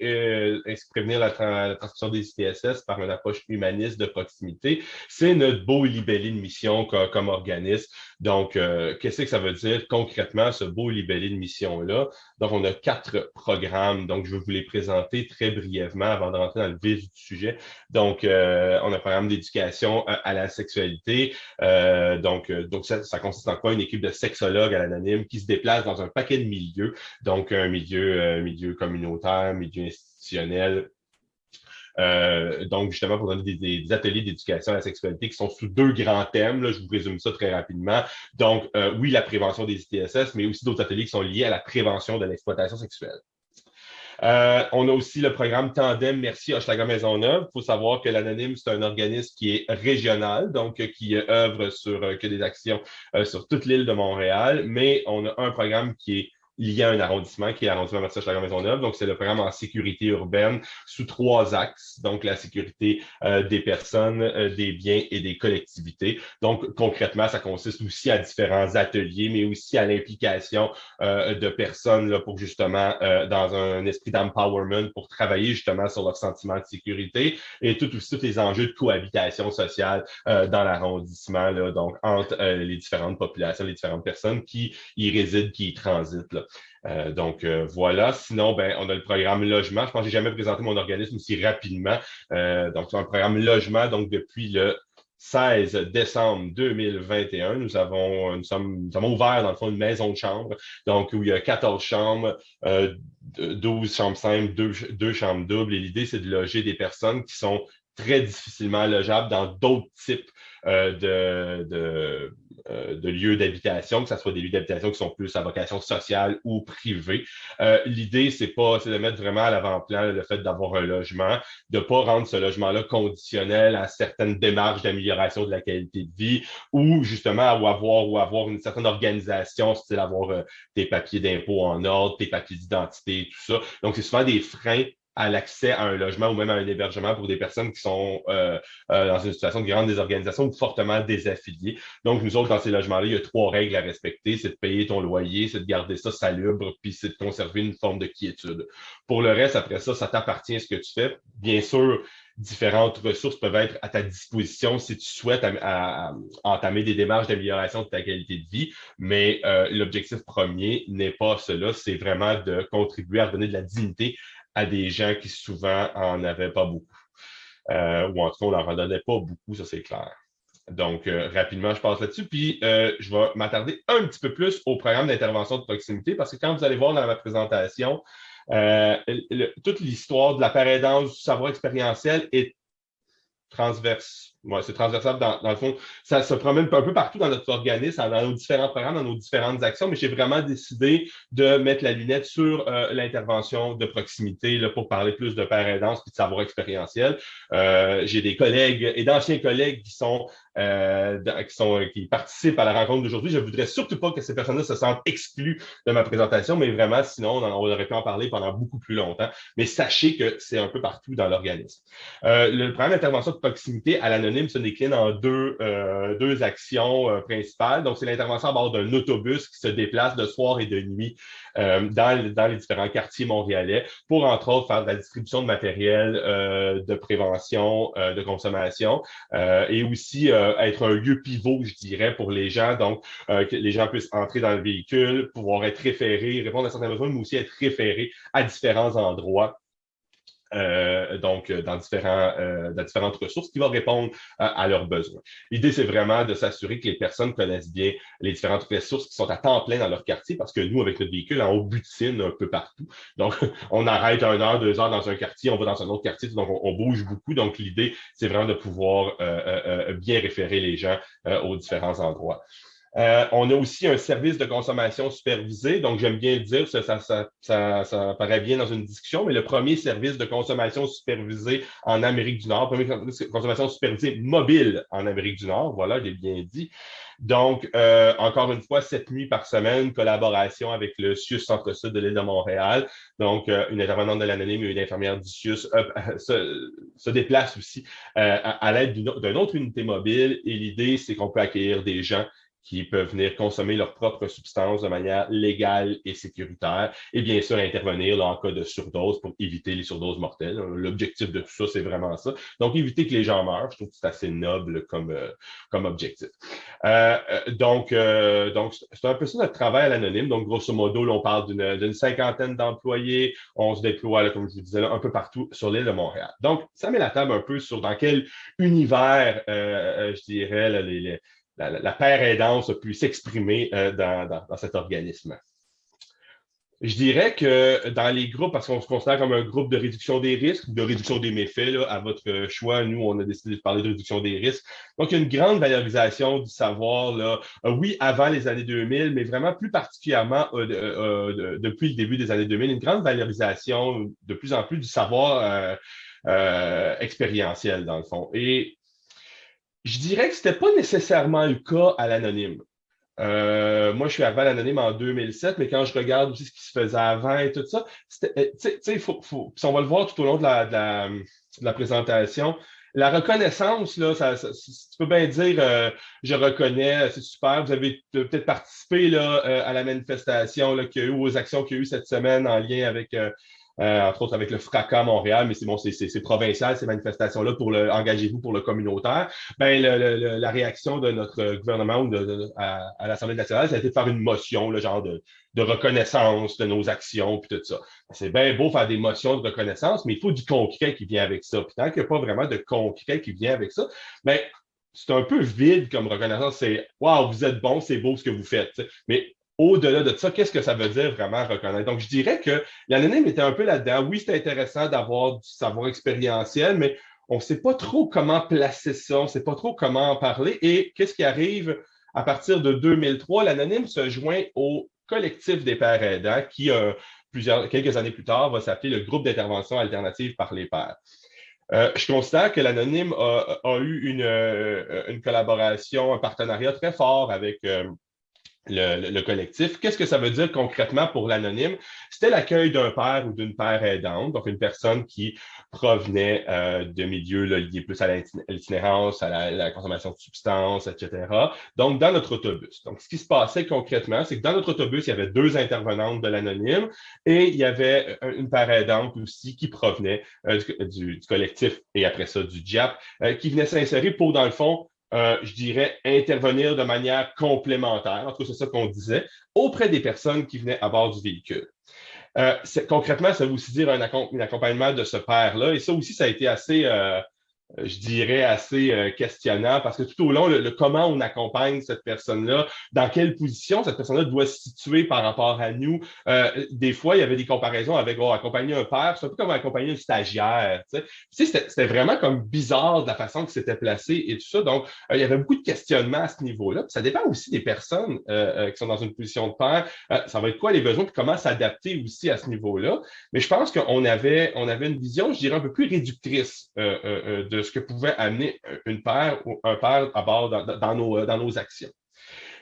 ainsi prévenir la transmission des ITSS par une approche humaniste de proximité. C'est notre beau libellé de mission comme organisme. Donc, qu'est-ce que ça veut dire concrètement, ce beau libellé de mission-là? Donc, on a 4 programmes. Donc, je vais vous les présenter très brièvement avant de rentrer dans le vif du sujet. Donc, on a un programme d'éducation à la sexualité. Donc ça consiste en quoi? Une équipe de sexologues à l'anonyme qui se déplace dans un paquet de milieux. Donc, un milieu communautaire, milieu institutionnel. Donc, justement, pour donner des ateliers d'éducation à la sexualité qui sont sous 2 grands thèmes. Là, je vous résume ça très rapidement. Donc, oui, la prévention des ITSS, mais aussi d'autres ateliers qui sont liés à la prévention de l'exploitation sexuelle. On a aussi le programme Tandem Merci Hochelaga Maisonneuve. Il faut savoir que l'Anonyme, c'est un organisme qui est régional, donc qui œuvre sur que des actions sur toute l'île de Montréal, mais on a un programme qui est lié à un arrondissement, qui est l'arrondissement Merci Hochelaga Maisonneuve. Donc, c'est le programme en sécurité urbaine sous 3 axes. Donc, la sécurité des personnes, des biens et des collectivités. Donc, concrètement, ça consiste aussi à différents ateliers, mais aussi à l'implication de personnes là, pour justement, dans un esprit d'empowerment, pour travailler justement sur leur sentiment de sécurité et tous les enjeux de cohabitation sociale dans l'arrondissement, là, donc entre les différentes populations, les différentes personnes qui y résident, qui y transitent. Là. Voilà. Sinon, on a le programme logement. Je pense que j'ai jamais présenté mon organisme aussi rapidement. Donc, c'est un programme logement. Donc, depuis le 16 décembre 2021, nous avons ouvert, dans le fond, une maison de chambre. Donc, où il y a 14 chambres, 12 chambres simples, 2 chambres doubles. Et l'idée, c'est de loger des personnes qui sont très difficilement logeables dans d'autres types de lieux d'habitation, que ce soit des lieux d'habitation qui sont plus à vocation sociale ou privée. L'idée, c'est de mettre vraiment à l'avant-plan le fait d'avoir un logement, de ne pas rendre ce logement-là conditionnel à certaines démarches d'amélioration de la qualité de vie ou justement avoir une certaine organisation, c'est-à-dire avoir tes papiers d'impôt en ordre, tes papiers d'identité, tout ça. Donc, c'est souvent des freins à l'accès à un logement ou même à un hébergement pour des personnes qui sont dans une situation de grande désorganisation ou fortement désaffiliées. Donc, nous autres, dans ces logements-là, il y a 3 règles à respecter. C'est de payer ton loyer, c'est de garder ça salubre, puis c'est de conserver une forme de quiétude. Pour le reste, après ça t'appartient ce que tu fais. Bien sûr, différentes ressources peuvent être à ta disposition si tu souhaites entamer des démarches d'amélioration de ta qualité de vie, mais l'objectif premier n'est pas cela, c'est vraiment de contribuer à donner de la dignité à des gens qui souvent en avaient pas beaucoup. Ou en tout cas, on leur en donnait pas beaucoup, ça c'est clair. Donc, rapidement, je passe là-dessus. Puis, je vais m'attarder un petit peu plus au programme d'intervention de proximité parce que quand vous allez voir dans ma présentation, toute l'histoire de la paraidance du savoir expérientiel est transverse. Ouais, c'est transversal dans le fond. Ça se promène un peu partout dans notre organisme, dans nos différents programmes, dans nos différentes actions, mais j'ai vraiment décidé de mettre la lunette sur l'intervention de proximité là, pour parler plus de paraidance et de savoir expérientiel. J'ai des collègues et d'anciens collègues qui participent à la rencontre d'aujourd'hui. Je ne voudrais surtout pas que ces personnes-là se sentent exclues de ma présentation, mais vraiment, sinon, on aurait pu en parler pendant beaucoup plus longtemps. Mais sachez que c'est un peu partout dans l'organisme. Le programme d'intervention de proximité à l'anonyme se décline en deux actions principales. Donc, c'est l'intervention à bord d'un autobus qui se déplace de soir et de nuit dans les différents quartiers montréalais pour, entre autres, faire de la distribution de matériel de prévention de consommation et aussi être un lieu pivot, je dirais, pour les gens. Donc, que les gens puissent entrer dans le véhicule, pouvoir être référés, répondre à certains besoins, mais aussi être référés à différents endroits donc dans différentes ressources qui vont répondre à leurs besoins. L'idée, c'est vraiment de s'assurer que les personnes connaissent bien les différentes ressources qui sont à temps plein dans leur quartier, parce que nous, avec notre véhicule, on butine un peu partout. Donc, on arrête 1 heure, 2 heures dans un quartier, on va dans un autre quartier, donc on bouge beaucoup. Donc, l'idée, c'est vraiment de pouvoir bien référer les gens aux différents endroits. On a aussi un service de consommation supervisé. Donc, j'aime bien le dire, ça paraît bien dans une discussion, mais le premier service de consommation supervisé en Amérique du Nord, premier service de consommation supervisé mobile en Amérique du Nord, voilà, j'ai bien dit. Donc, encore une fois, 7 nuits par semaine, collaboration avec le CIUS Centre-Sud de l'île de Montréal. Donc, une intervenante de l'Anonyme et une infirmière du CIUS se déplacent aussi à l'aide d'une autre unité mobile. Et l'idée, c'est qu'on peut accueillir des gens qui peuvent venir consommer leurs propres substances de manière légale et sécuritaire, et bien sûr intervenir là, en cas de surdose pour éviter les surdoses mortelles. L'objectif de tout ça, c'est vraiment ça. Donc, éviter que les gens meurent, je trouve que c'est assez noble comme objectif. Donc, c'est un peu ça notre travail à l'Anonyme. Donc, grosso modo, là, on parle d'une 50aine d'employés. On se déploie, là, comme je vous disais, là, un peu partout sur l'île de Montréal. Donc, ça met la table un peu sur dans quel univers, je dirais, là, la paire aidance a pu s'exprimer dans cet organisme. Je dirais que dans les groupes, parce qu'on se considère comme un groupe de réduction des risques, de réduction des méfaits, là, à votre choix, nous, on a décidé de parler de réduction des risques. Donc, il y a une grande valorisation du savoir, là, oui, avant les années 2000, mais vraiment plus particulièrement depuis le début des années 2000, une grande valorisation de plus en plus du savoir expérientiel, dans le fond. Et je dirais que ce n'était pas nécessairement le cas à l'Anonyme. Moi, je suis arrivé à l'Anonyme en 2007, mais quand je regarde aussi ce qui se faisait avant et tout ça, on va le voir tout au long de la présentation, la reconnaissance, là, tu peux bien dire, je reconnais, c'est super, vous avez peut-être participé là, à la manifestation là, qu'il y a eu, aux actions qu'il y a eu cette semaine en lien avec... entre autres avec le fracas à Montréal, mais c'est bon, c'est provincial, ces manifestations-là, pour engagez-vous pour le communautaire. Ben, la réaction de notre gouvernement ou à l'Assemblée nationale, ça a été de faire une motion, le genre de reconnaissance de nos actions, puis tout ça. C'est bien beau faire des motions de reconnaissance, mais il faut du concret qui vient avec ça. Puis tant qu'il n'y a pas vraiment de concret qui vient avec ça, ben, c'est un peu vide comme reconnaissance. C'est « Wow, vous êtes bon, c'est beau ce que vous faites. » Mais au-delà de ça, qu'est-ce que ça veut dire vraiment reconnaître? Donc, je dirais que l'Anonyme était un peu là-dedans. Oui, c'est intéressant d'avoir du savoir expérientiel, mais on ne sait pas trop comment placer ça, on ne sait pas trop comment en parler. Et qu'est-ce qui arrive à partir de 2003? L'Anonyme se joint au collectif des pairs aidants qui, quelques années plus tard, va s'appeler le groupe d'intervention alternative par les pairs. Je considère que l'Anonyme a eu une collaboration, un partenariat très fort avec le collectif. Qu'est-ce que ça veut dire concrètement pour l'Anonyme? C'était l'accueil d'un père ou d'une père aidante, donc une personne qui provenait de milieux là, liés plus à l'itinérance, à la consommation de substances, etc. Donc, dans notre autobus. Donc, ce qui se passait concrètement, c'est que dans notre autobus, il y avait 2 intervenantes de l'Anonyme et il y avait une père aidante aussi qui provenait du collectif et après ça du DIAP, qui venait s'insérer pour, dans le fond, je dirais, intervenir de manière complémentaire, en tout cas, c'est ça qu'on disait, auprès des personnes qui venaient à bord du véhicule. Concrètement, ça veut aussi dire un accompagnement de ce père-là, et ça aussi, ça a été assez, je dirais, assez questionnant, parce que tout au long, le comment on accompagne cette personne-là, dans quelle position cette personne-là doit se situer par rapport à nous. Des fois, il y avait des comparaisons avec accompagner un père, c'est un peu comme accompagner un stagiaire. Tu sais, c'était vraiment comme bizarre de la façon que c'était placé et tout ça. Donc, il y avait beaucoup de questionnements à ce niveau-là. Puis ça dépend aussi des personnes qui sont dans une position de père. Ça va être quoi les besoins, puis comment s'adapter aussi à ce niveau-là. Mais je pense qu'on avait une vision, je dirais, un peu plus réductrice de ce que pouvait amener une père ou un père à bord dans nos actions.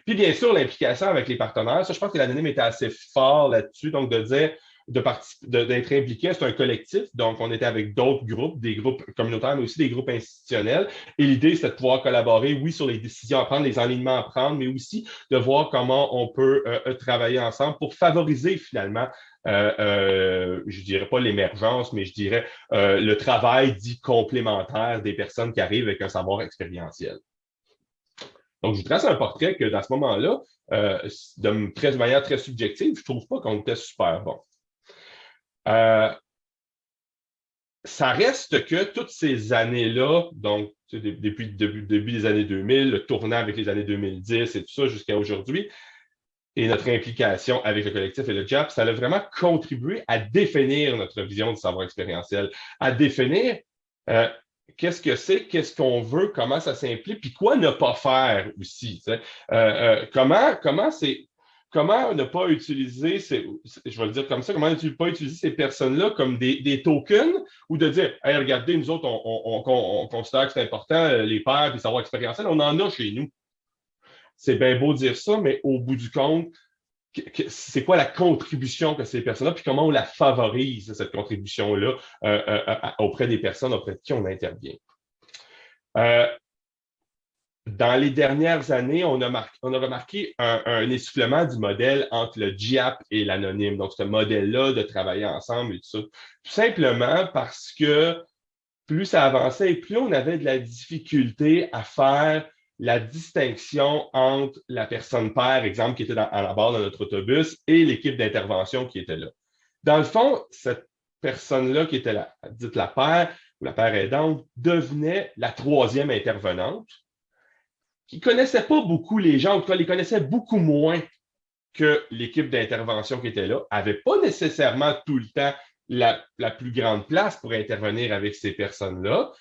Puis bien sûr, l'implication avec les partenaires, ça, je pense que l'Anonyme était assez fort là-dessus, donc de dire d'être impliqué, c'est un collectif, donc on était avec d'autres groupes, des groupes communautaires, mais aussi des groupes institutionnels. Et l'idée, c'était de pouvoir collaborer, oui, sur les décisions à prendre, les alignements à prendre, mais aussi de voir comment on peut travailler ensemble pour favoriser finalement je dirais pas l'émergence, mais je dirais le travail dit complémentaire des personnes qui arrivent avec un savoir expérientiel. Donc, je vous trace un portrait que dans ce moment-là, de manière très subjective, je trouve pas qu'on était super bon. ça reste que toutes ces années-là, donc depuis le début des années 2000, le tournant avec les années 2010 et tout ça jusqu'à aujourd'hui, et notre implication avec le collectif et le JAP, ça a vraiment contribué à définir notre vision du savoir expérientiel, à définir qu'est-ce que c'est, qu'est-ce qu'on veut, comment ça s'implique, puis quoi ne pas faire aussi. Comment ne pas utiliser, je vais le dire comme ça, comment ne pas utiliser ces personnes-là comme des tokens ou de dire, hey, regardez, nous autres, on considère que c'est important, les pairs et le savoir expérientiel, on en a chez nous. C'est bien beau dire ça, mais au bout du compte, c'est quoi la contribution que ces personnes-là, puis comment on la favorise, cette contribution-là, auprès des personnes auprès de qui on intervient. Dans les dernières années, on a remarqué un essoufflement du modèle entre le JAP et l'anonyme. Donc, ce modèle-là de travailler ensemble et tout ça. Tout simplement parce que plus ça avançait et plus on avait de la difficulté à faire la distinction entre la personne pair, exemple, qui était à la barre de notre autobus, et l'équipe d'intervention qui était là. Dans le fond, cette personne-là qui était dite la pair ou la paire aidante devenait la troisième intervenante qui ne connaissait pas beaucoup les gens, en tout cas, les connaissait beaucoup moins que l'équipe d'intervention qui était là, n'avait pas nécessairement tout le temps la plus grande place pour intervenir avec ces personnes-là.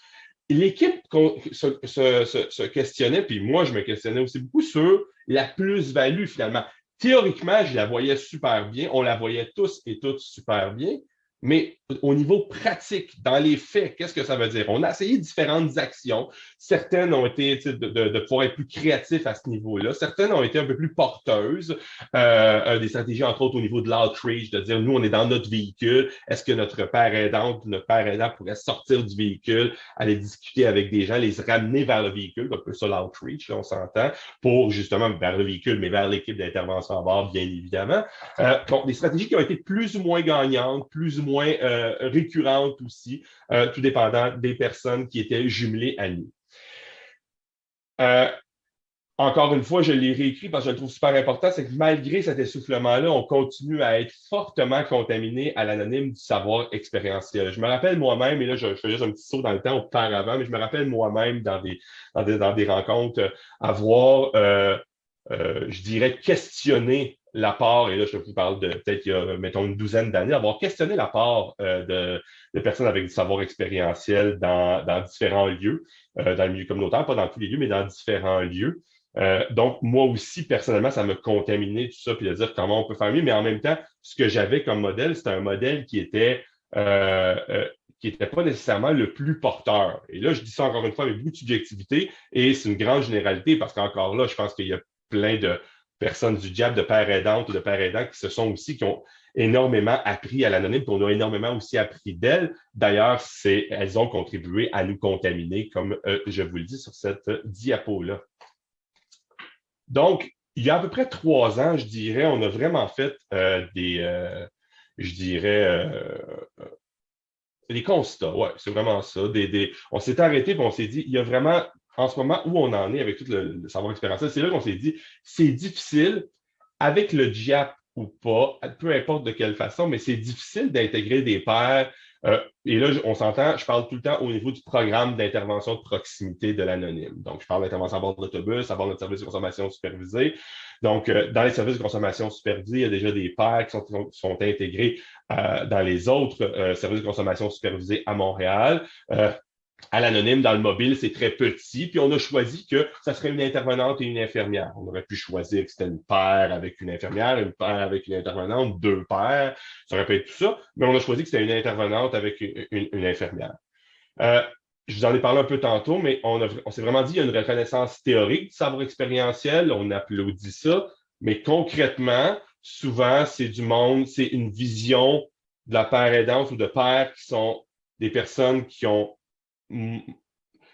L'équipe se questionnait, puis moi, je me questionnais aussi beaucoup sur la plus-value, finalement. Théoriquement, je la voyais super bien, on la voyait tous et toutes super bien, mais au niveau pratique, dans les faits, qu'est-ce que ça veut dire? On a essayé différentes actions. Certaines ont été de pouvoir être plus créatifs à ce niveau-là. Certaines ont été un peu plus porteuses. Des stratégies, entre autres, au niveau de l'outreach, de dire, nous, on est dans notre véhicule. Est-ce que notre père aidant ou notre père aidant pourrait sortir du véhicule, aller discuter avec des gens, les ramener vers le véhicule, un peu ça l'outreach, là, on s'entend, pour justement vers le véhicule, mais vers l'équipe d'intervention à bord, bien évidemment. Donc, des stratégies qui ont été plus ou moins gagnantes, plus ou moins récurrentes aussi, tout dépendant des personnes qui étaient jumelées à nous. Encore une fois, je l'ai réécrit parce que je le trouve super important, c'est que malgré cet essoufflement-là, on continue à être fortement contaminé à l'anonyme du savoir expérientiel. Je me rappelle moi-même, et là, je fais juste un petit saut dans le temps auparavant, mais je me rappelle moi-même dans des rencontres avoir, je dirais, questionné l'apport, et là, je vous parle de peut-être il y a, mettons, une douzaine d'années, avoir questionné l'apport de personnes avec du savoir expérientiel dans différents lieux, dans le milieu communautaire, pas dans tous les lieux, mais dans différents lieux. Donc, moi aussi, personnellement, ça m'a contaminé tout ça, puis de dire comment on peut faire mieux, mais en même temps, ce que j'avais comme modèle, c'était un modèle qui était pas nécessairement le plus porteur. Et là, je dis ça encore une fois avec beaucoup de subjectivité, et c'est une grande généralité, parce qu'encore là, je pense qu'il y a plein de personnes du JAP, de pères aidantes ou de pères aidants qui ont énormément appris à l'anonyme, puis on a énormément aussi appris d'elles. D'ailleurs, elles ont contribué à nous contaminer, comme je vous le dis sur cette diapo-là. Donc, il y a à peu près 3 ans, je dirais, on a vraiment fait des constats. Ouais, c'est vraiment ça. On s'est arrêté et on s'est dit, il y a vraiment, en ce moment, où on en est avec tout le savoir expérientiel, c'est là qu'on s'est dit, c'est difficile, avec le JAP ou pas, peu importe de quelle façon, mais c'est difficile d'intégrer des pairs. Et là, on s'entend, je parle tout le temps au niveau du programme d'intervention de proximité de l'anonyme. Donc, je parle d'intervention à bord de l'autobus, à bord de notre service de consommation supervisée. Donc, dans les services de consommation supervisés, il y a déjà des pairs qui sont intégrés dans les autres services de consommation supervisés à Montréal. À l'anonyme, dans le mobile, c'est très petit. Puis on a choisi que ça serait une intervenante et une infirmière. On aurait pu choisir que c'était une paire avec une infirmière, une paire avec une intervenante, 2 paires. Ça aurait pu être tout ça. Mais on a choisi que c'était une intervenante avec une infirmière. Je vous en ai parlé un peu tantôt, mais on s'est vraiment dit qu'il y a une reconnaissance théorique du savoir expérientiel. On applaudit ça. Mais concrètement, souvent, c'est une vision de la paire aidante ou de pairs qui sont des personnes qui ont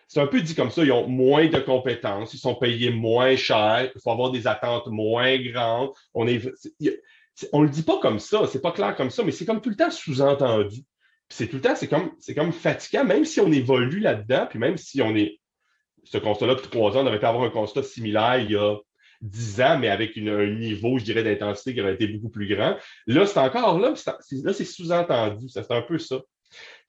c'est un peu dit comme ça, ils ont moins de compétences, ils sont payés moins cher, il faut avoir des attentes moins grandes. On le dit pas comme ça, c'est pas clair comme ça, mais c'est comme tout le temps sous-entendu. C'est tout le temps, c'est comme fatigant, même si on évolue là-dedans, puis même si on est, ce constat-là, depuis 3 ans, on aurait pu avoir un constat similaire il y a 10 ans, mais avec un niveau, je dirais, d'intensité qui aurait été beaucoup plus grand. Là, c'est encore là, c'est sous-entendu, c'est un peu ça.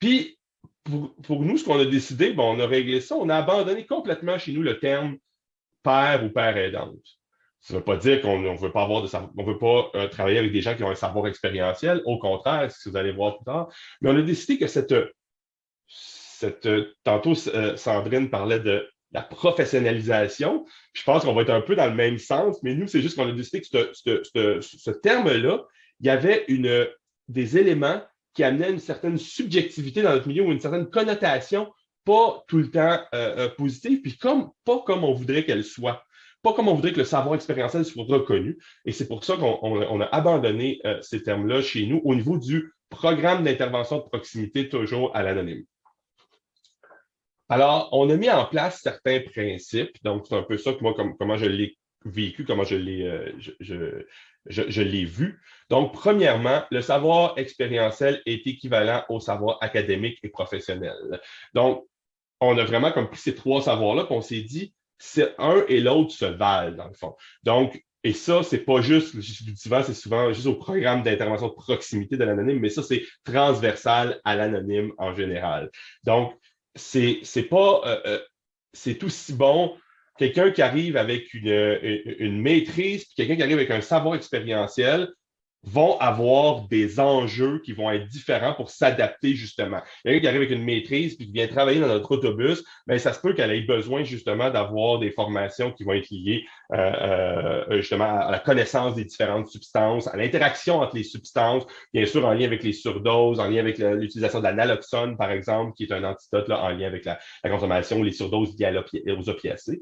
Puis, pour nous, ce qu'on a décidé, bon, on a réglé ça, on a abandonné complètement chez nous le terme père ou père aidante. Ça ne veut pas dire qu'on ne veut pas on veut pas travailler avec des gens qui ont un savoir expérientiel. Au contraire, ce que vous allez voir plus tard. Mais on a décidé que tantôt, Sandrine parlait de la professionnalisation. Puis je pense qu'on va être un peu dans le même sens, mais nous, c'est juste qu'on a décidé que ce terme-là, il y avait des éléments qui amenaient une certaine subjectivité dans notre milieu ou une certaine connotation pas tout le temps positive, puis pas comme on voudrait qu'elle soit. Pas comme on voudrait que le savoir expérientiel soit reconnu. Et c'est pour ça qu'on a abandonné ces termes-là chez nous au niveau du programme d'intervention de proximité, toujours à l'anonyme. Alors, on a mis en place certains principes. Donc, c'est un peu ça que moi, comment je l'ai vécu, comment je l'ai vu. Donc, premièrement, le savoir expérientiel est équivalent au savoir académique et professionnel. Donc, on a vraiment comme pris ces trois savoirs-là, puis on s'est dit, c'est un et l'autre se valent, dans le fond. Donc, et ça, c'est pas juste, souvent, c'est souvent juste au programme d'intervention de proximité de l'anonyme, mais ça, c'est transversal à l'anonyme en général. Donc, c'est aussi bon quelqu'un qui arrive avec une maîtrise, puis quelqu'un qui arrive avec un savoir expérientiel, vont avoir des enjeux qui vont être différents pour s'adapter justement. Quelqu'un qui arrive avec une maîtrise puis qui vient travailler dans notre autobus, bien, ça se peut qu'elle ait besoin justement d'avoir des formations qui vont être liées justement à la connaissance des différentes substances, à l'interaction entre les substances, bien sûr en lien avec les surdoses, en lien avec l'utilisation de la naloxone, par exemple, qui est un antidote là, en lien avec la consommation, les surdoses liées aux opiacés.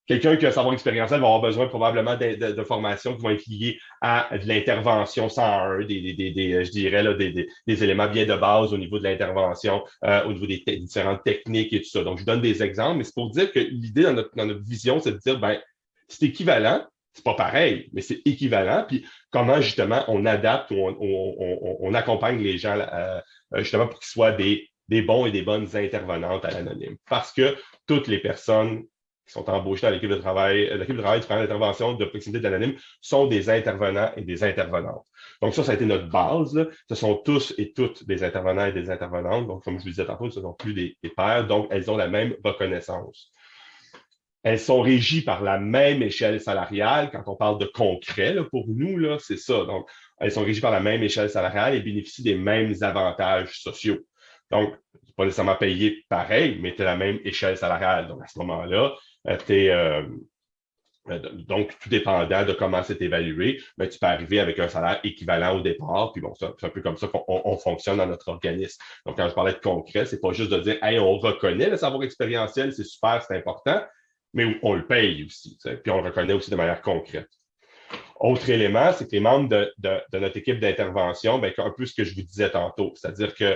Quelqu'un qui a un savoir expérientiel va avoir besoin probablement de formations qui vont être liées à de l'intervention 101, je dirais, là, des éléments bien de base au niveau de l'intervention, au niveau des différentes techniques et tout ça. Donc, je donne des exemples, mais c'est pour dire que l'idée dans notre vision, c'est de dire, ben, c'est équivalent, c'est pas pareil, mais c'est équivalent, puis comment justement on adapte ou on accompagne les gens justement pour qu'ils soient des bons et des bonnes intervenantes à l'anonyme. Parce que toutes les personnes qui sont embauchés dans l'équipe de travail du programme d'intervention de proximité de l'anonyme sont des intervenants et des intervenantes. Donc ça a été notre base. Là. Ce sont tous et toutes des intervenants et des intervenantes. Donc, comme je vous disais tantôt, ce ne sont plus des pairs, donc elles ont la même reconnaissance. Elles sont régies par la même échelle salariale. Quand on parle de concret, là, pour nous, là, c'est ça. Donc, elles sont régies par la même échelle salariale et bénéficient des mêmes avantages sociaux. Donc, pas nécessairement payé pareil, mais tu as la même échelle salariale. Donc, à ce moment-là, donc, tout dépendant de comment c'est évalué, mais tu peux arriver avec un salaire équivalent au départ. Puis bon, c'est un peu comme ça qu'on fonctionne dans notre organisme. Donc, quand je parlais de concret, c'est pas juste de dire, hey, on reconnaît le savoir expérientiel, c'est super, c'est important, mais on le paye aussi. Puis on le reconnaît aussi de manière concrète. Autre élément, c'est que les membres de notre équipe d'intervention, bien, un peu ce que je vous disais tantôt, c'est-à-dire que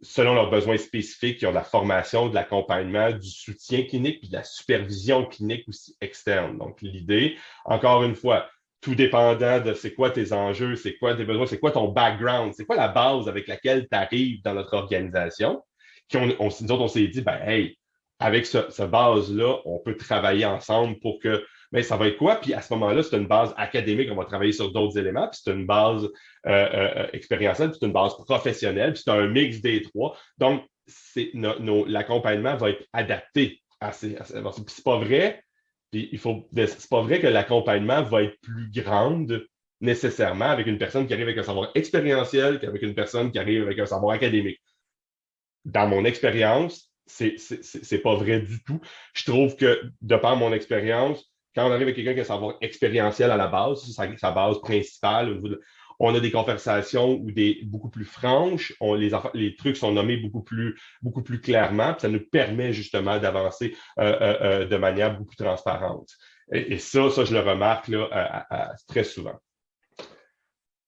selon leurs besoins spécifiques, ils ont de la formation, de l'accompagnement, du soutien clinique, puis de la supervision clinique aussi externe. Donc, l'idée, encore une fois, tout dépendant de c'est quoi tes enjeux, c'est quoi tes besoins, c'est quoi ton background, c'est quoi la base avec laquelle tu arrives dans notre organisation, nous autres, on s'est dit, ben, hey, avec ce base-là, on peut travailler ensemble pour que mais ça va être quoi? Puis à ce moment-là, c'est une base académique, on va travailler sur d'autres éléments, puis c'est une base expérientielle, puis c'est une base professionnelle, puis c'est un mix des trois. Donc, l'accompagnement va être adapté à ces. C'est pas vrai, puis c'est pas vrai que l'accompagnement va être plus grande nécessairement avec une personne qui arrive avec un savoir expérientiel qu'avec une personne qui arrive avec un savoir académique. Dans mon expérience, c'est pas vrai du tout. Je trouve que, de par mon expérience, quand on arrive avec quelqu'un qui a un savoir expérientiel à la base, c'est sa base principale, on a des conversations où beaucoup plus franches, les trucs sont nommés beaucoup plus clairement, puis ça nous permet justement d'avancer de manière beaucoup plus transparente. Et ça, je le remarque là, très souvent.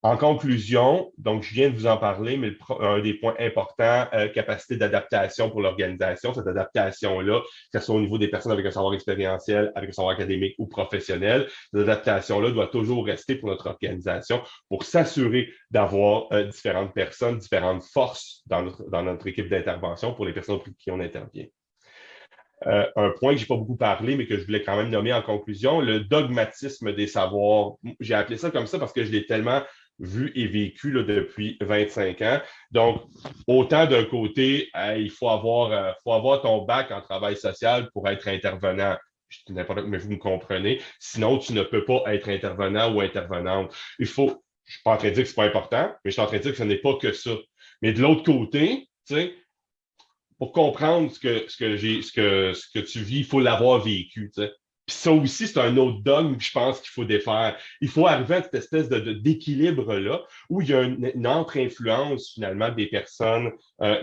En conclusion, donc je viens de vous en parler, mais un des points importants, capacité d'adaptation pour l'organisation, cette adaptation-là, que ce soit au niveau des personnes avec un savoir expérientiel, avec un savoir académique ou professionnel, cette adaptation-là doit toujours rester pour notre organisation pour s'assurer d'avoir différentes personnes, différentes forces dans notre équipe d'intervention pour les personnes pour qui on intervient. Un point que je n'ai pas beaucoup parlé, mais que je voulais quand même nommer en conclusion, le dogmatisme des savoirs. J'ai appelé ça comme ça parce que je l'ai tellement vu et vécu là, depuis 25 ans. Donc, autant d'un côté, il faut avoir ton bac en travail social pour être intervenant. Je dis n'importe quoi, mais vous me comprenez. Sinon, tu ne peux pas être intervenant ou intervenante. Je ne suis pas en train de dire que ce n'est pas important, mais je suis en train de dire que ce n'est pas que ça. Mais de l'autre côté, tu sais, pour comprendre ce que tu vis, il faut l'avoir vécu. Tu sais. Puis ça aussi, c'est un autre dogme que je pense qu'il faut défaire. Il faut arriver à cette espèce d'équilibre-là où il y a une entre-influence finalement des personnes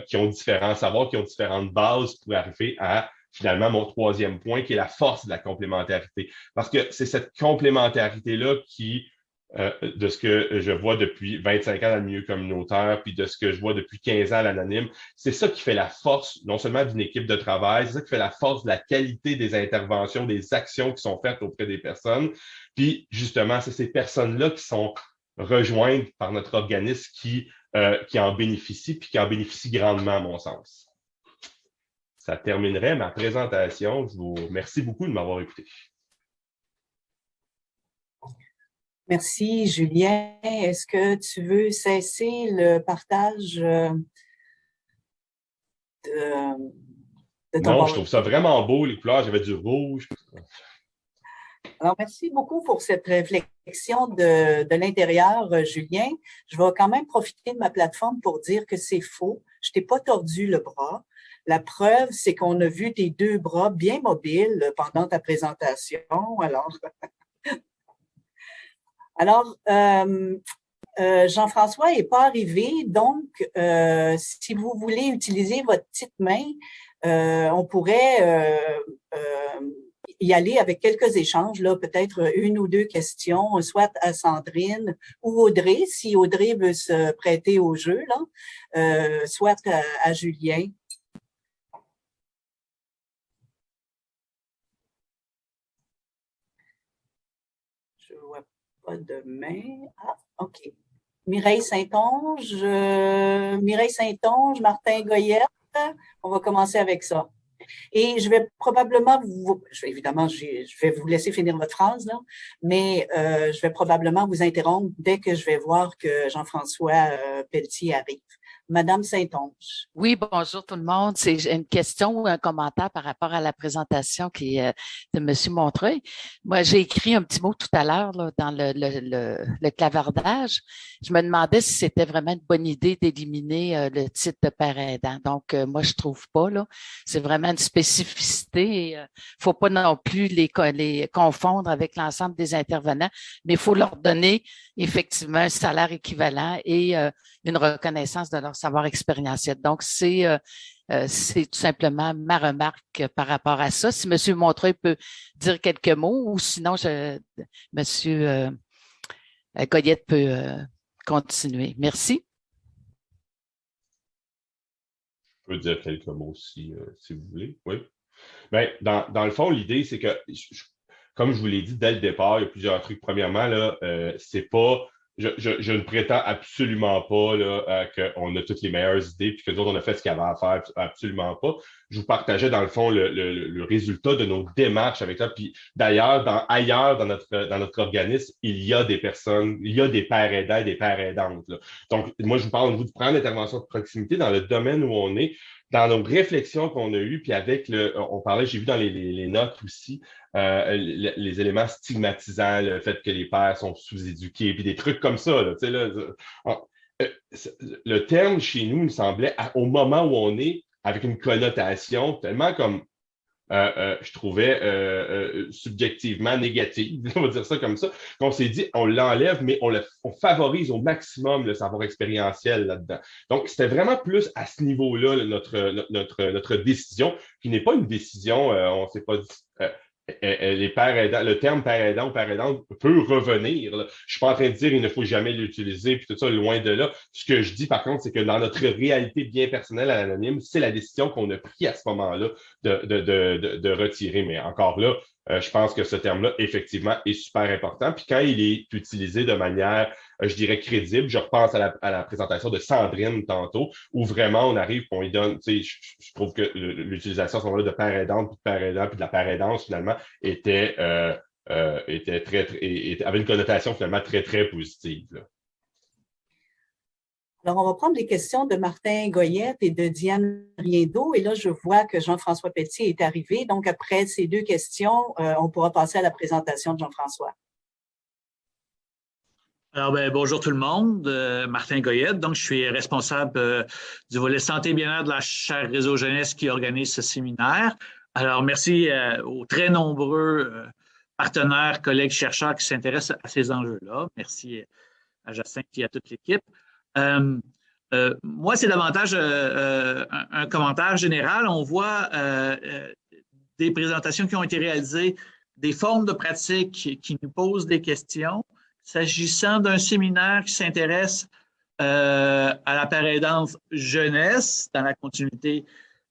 qui ont différents savoirs, qui ont différentes bases pour arriver à finalement mon troisième point, qui est la force de la complémentarité. Parce que c'est cette complémentarité-là qui de ce que je vois depuis 25 ans dans le milieu communautaire, puis de ce que je vois depuis 15 ans à l'anonyme. C'est ça qui fait la force, non seulement d'une équipe de travail, c'est ça qui fait la force de la qualité des interventions, des actions qui sont faites auprès des personnes. Puis, justement, c'est ces personnes-là qui sont rejointes par notre organisme qui en bénéficient, puis qui en bénéficient grandement, à mon sens. Ça terminerait ma présentation. Je vous remercie beaucoup de m'avoir écouté. Merci, Julien. Est-ce que tu veux cesser le partage de ton Non, je trouve ça vraiment beau, les couleurs. J'avais du rouge. Alors, merci beaucoup pour cette réflexion de l'intérieur, Julien. Je vais quand même profiter de ma plateforme pour dire que c'est faux. Je t'ai pas tordu le bras. La preuve, c'est qu'on a vu tes deux bras bien mobiles pendant ta présentation. Alors, Jean-François n'est pas arrivé, donc si vous voulez utiliser votre petite main, on pourrait y aller avec quelques échanges, là, peut-être une ou deux questions, soit à Sandrine ou Audrey, si Audrey veut se prêter au jeu, là, soit à Julien. Je vois pas de main. Ah, OK. Mireille Saint-Onge, Martin Goyette. On va commencer avec ça. Et je vais probablement évidemment, je vais vous laisser finir votre phrase, là, mais je vais probablement vous interrompre dès que je vais voir que Jean-François Pelletier arrive. Madame Saint-Onge. Oui, bonjour tout le monde. C'est une question ou un commentaire par rapport à la présentation qui est de M. Montreuil. Moi, j'ai écrit un petit mot tout à l'heure dans le clavardage. Je me demandais si c'était vraiment une bonne idée d'éliminer le titre de père aidant. Donc, moi, je trouve pas, là. C'est vraiment une spécificité. Il faut pas non plus les confondre avec l'ensemble des intervenants, mais il faut leur donner effectivement un salaire équivalent et une reconnaissance de leur savoir expérientiel. Donc, c'est tout simplement ma remarque par rapport à ça. Si M. Montreuil peut dire quelques mots ou sinon, M. Goyette peut continuer. Merci. Je peux dire quelques mots si vous voulez. Oui. Bien, dans le fond, l'idée, c'est que, comme je vous l'ai dit dès le départ, il y a plusieurs trucs. Premièrement, là, c'est pas. Je ne prétends absolument pas qu'on a toutes les meilleures idées puis que nous autres, on a fait ce qu'il y avait à faire. Absolument pas. Je vous partageais, dans le fond, le résultat de nos démarches avec ça. Puis d'ailleurs, ailleurs dans notre organisme, il y a des personnes, il y a des pères aidants et des pères aidantes. Là. Donc, moi, je vous parle de prendre l'intervention de proximité dans le domaine où on est, dans nos réflexions qu'on a eues, puis avec on parlait, j'ai vu dans les notes aussi, les éléments stigmatisants, le fait que les pères sont sous-éduqués, puis des trucs comme ça. Là, le terme chez nous me semblait, au moment où on est, avec une connotation tellement comme, je trouvais subjectivement négative, on va dire ça comme ça, qu'on s'est dit, on l'enlève, mais on favorise au maximum le savoir expérientiel là-dedans. Donc, c'était vraiment plus à ce niveau-là notre décision, qui n'est pas une décision, on ne s'est pas dit... les pères aidants, le terme père aidant ou père aidante peut revenir. Là. Je suis pas en train de dire qu'il ne faut jamais l'utiliser, puis tout ça, loin de là. Ce que je dis, par contre, c'est que dans notre réalité bien personnelle à l'anonyme, c'est la décision qu'on a prise à ce moment-là de retirer. Mais encore là, je pense que ce terme-là, effectivement, est super important. Puis quand il est utilisé de manière, je dirais, crédible, je repense à la présentation de Sandrine tantôt, où vraiment on arrive, on lui donne, tu sais, je trouve que l'utilisation à ce moment-là de père aidante, puis de père aidant, puis de la père aidance, finalement, avait une connotation finalement très, très positive. Là. Alors, on va prendre les questions de Martin Goyette et de Diane Riendo. Et là, je vois que Jean-François Pelletier est arrivé. Donc, après ces deux questions, on pourra passer à la présentation de Jean-François. Alors, bonjour tout le monde, Martin Goyette. Donc, je suis responsable du volet santé et bien-être de la chaire Réseau Jeunesse qui organise ce séminaire. Alors, merci aux très nombreux partenaires, collègues, chercheurs qui s'intéressent à ces enjeux-là. Merci à Jacinthe et à toute l'équipe. Moi, c'est davantage un commentaire général. On voit des présentations qui ont été réalisées, des formes de pratique qui nous posent des questions. S'agissant d'un séminaire qui s'intéresse à la paraidance jeunesse, dans la continuité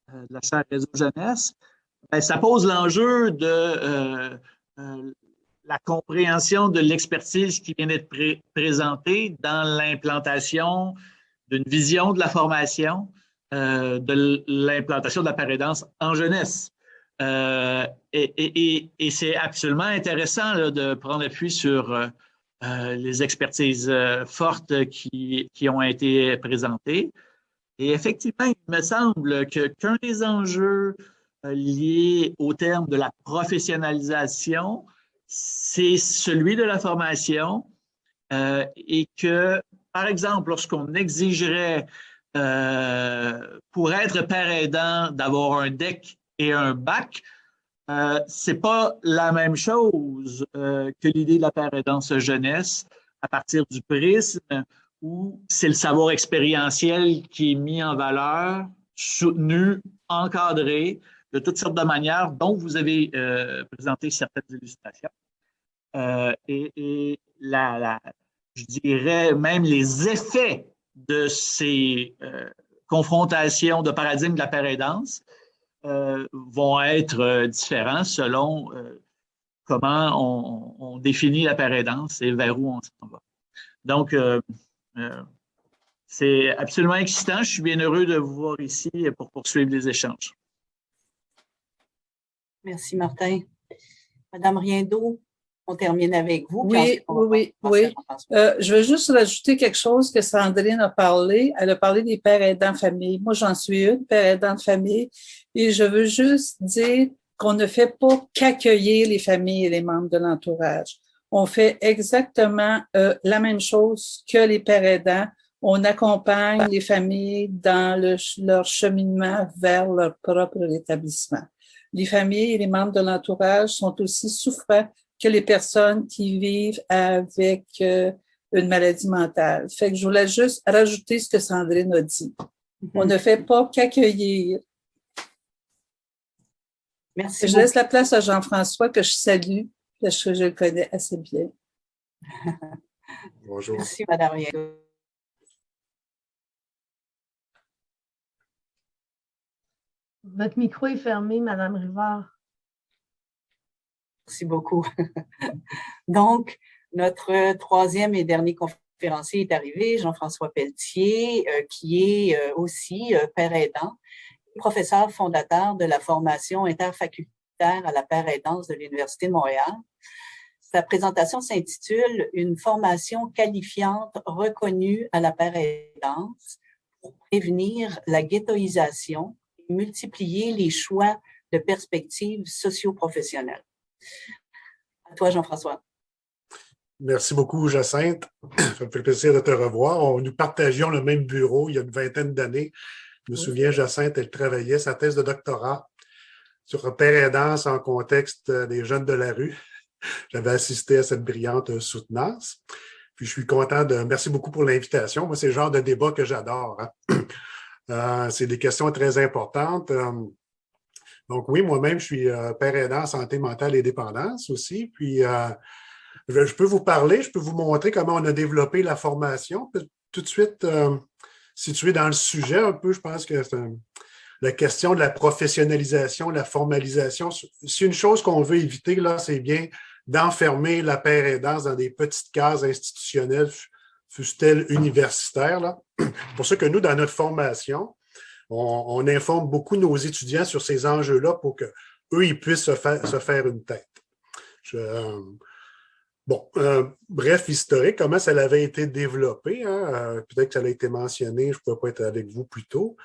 de la chaire Réseau Jeunesse, ça pose l'enjeu de la compréhension de l'expertise qui vient d'être présentée dans l'implantation d'une vision de la formation, de l'implantation de la paraidance en jeunesse. Et c'est absolument intéressant là, de prendre appui sur les expertises fortes qui ont été présentées. Et effectivement, il me semble qu'un des enjeux liés au terme de la professionnalisation, c'est celui de la formation et que, par exemple, lorsqu'on exigerait pour être père aidant d'avoir un DEC et un bac, c'est pas la même chose que l'idée de la paraidance jeunesse à partir du prisme où c'est le savoir expérientiel qui est mis en valeur, soutenu, encadré de toutes sortes de manières dont vous avez présenté certaines illustrations. Et je dirais même les effets de ces confrontations de paradigme de la paraidance vont être différents selon comment on définit la paraidance et vers où on s'en va. Donc, c'est absolument excitant. Je suis bien heureux de vous voir ici pour poursuivre les échanges. Merci, Martin. Madame Riendo, on termine avec vous. Oui. Je veux juste rajouter quelque chose que Sandrine a parlé. Elle a parlé des pères aidants de famille. Moi, j'en suis une, père aidant de famille. Et je veux juste dire qu'on ne fait pas qu'accueillir les familles et les membres de l'entourage. On fait exactement la même chose que les pères aidants. On accompagne les familles dans leur cheminement vers leur propre établissement. Les familles et les membres de l'entourage sont aussi souffrants que les personnes qui vivent avec une maladie mentale. Fait que je voulais juste rajouter ce que Sandrine a dit. On ne fait pas qu'accueillir. Merci. Je laisse la place à Jean-François que je salue, parce que je le connais assez bien. Bonjour. Merci, Madame Riendo. Votre micro est fermé, Madame Rivard. Merci beaucoup. Donc, notre troisième et dernier conférencier est arrivé, Jean-François Pelletier, qui est aussi père aidant, professeur fondateur de la formation interfacultaire à la paraidance de l'Université de Montréal. Sa présentation s'intitule « Une formation qualifiante reconnue à la paraidance pour prévenir la ghettoisation et multiplier les choix de perspectives socio-professionnelles ». À toi, Jean-François. Merci beaucoup, Jacinthe. Ça me fait plaisir de te revoir. Nous partagions le même bureau il y a une vingtaine d'années. Je me souviens, Jacinthe, elle travaillait sa thèse de doctorat sur père aidance en contexte des jeunes de la rue. J'avais assisté à cette brillante soutenance. Puis je suis content de... Merci beaucoup pour l'invitation. Moi, c'est le genre de débat que j'adore. Hein. C'est des questions très importantes. Donc oui, moi-même, je suis père aidant en santé mentale et dépendance aussi. Puis je peux vous parler, je peux vous montrer comment on a développé la formation. Tout de suite, situé dans le sujet un peu, je pense que c'est la question de la professionnalisation, la formalisation. C'est une chose qu'on veut éviter, là, c'est bien d'enfermer la père aidance dans des petites cases institutionnelles, fussent-elles universitaires. Là. C'est pour ça que nous, dans notre formation, on informe beaucoup nos étudiants sur ces enjeux-là pour qu'eux, ils puissent se faire une tête. Bon, bref, historique, comment ça avait été développé, hein? Peut-être que ça a été mentionné, je ne pouvais pas être avec vous plus tôt.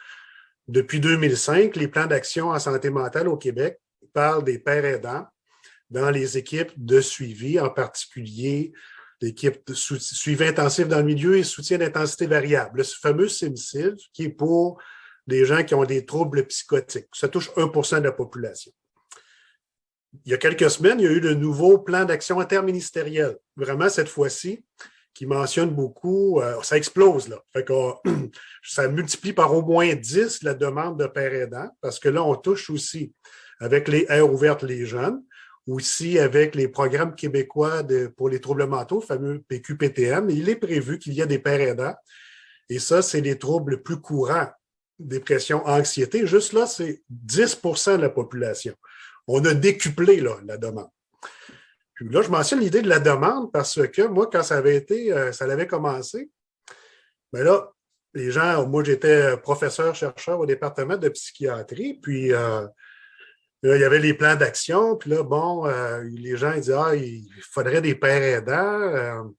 Depuis 2005, les plans d'action en santé mentale au Québec parlent des pères aidants dans les équipes de suivi, en particulier l'équipe de suivi intensif dans le milieu et soutien d'intensité variable, ce fameux SIMCIV, qui est pour des gens qui ont des troubles psychotiques. Ça touche 1% de la population. Il y a quelques semaines, il y a eu le nouveau plan d'action interministériel. Vraiment, cette fois-ci, qui mentionne beaucoup, ça explose, là. Fait que, ça multiplie par au moins 10 la demande de pères aidants, parce que là, on touche aussi avec les aires ouvertes les jeunes, aussi avec les programmes québécois pour les troubles mentaux, le fameux PQ-PTM. Il est prévu qu'il y ait des pères aidants. Et ça, c'est les troubles plus courants, dépression, anxiété. Juste là, c'est 10% de la population. On a décuplé là, la demande. Puis là, je mentionne l'idée de la demande parce que moi, quand ça avait commencé, bien là, les gens, moi, j'étais professeur-chercheur au département de psychiatrie, puis là, il y avait les plans d'action, puis là, bon, les gens ils disaient, il faudrait des pères aidants,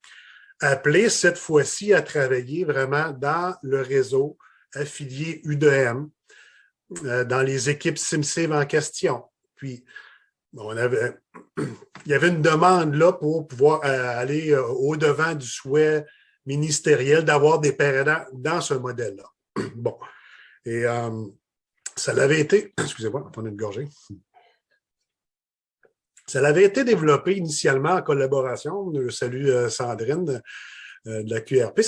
appelés cette fois-ci à travailler vraiment dans le réseau affilié U2M, dans les équipes SIMCIV en question. Puis, il y avait une demande là pour pouvoir aller au-devant du souhait ministériel d'avoir des pères aidants dans ce modèle-là. Bon. Et ça l'avait été, excusez-moi, on va prendre une gorgée. Ça l'avait été développé initialement en collaboration. Je salue Sandrine de la QRP.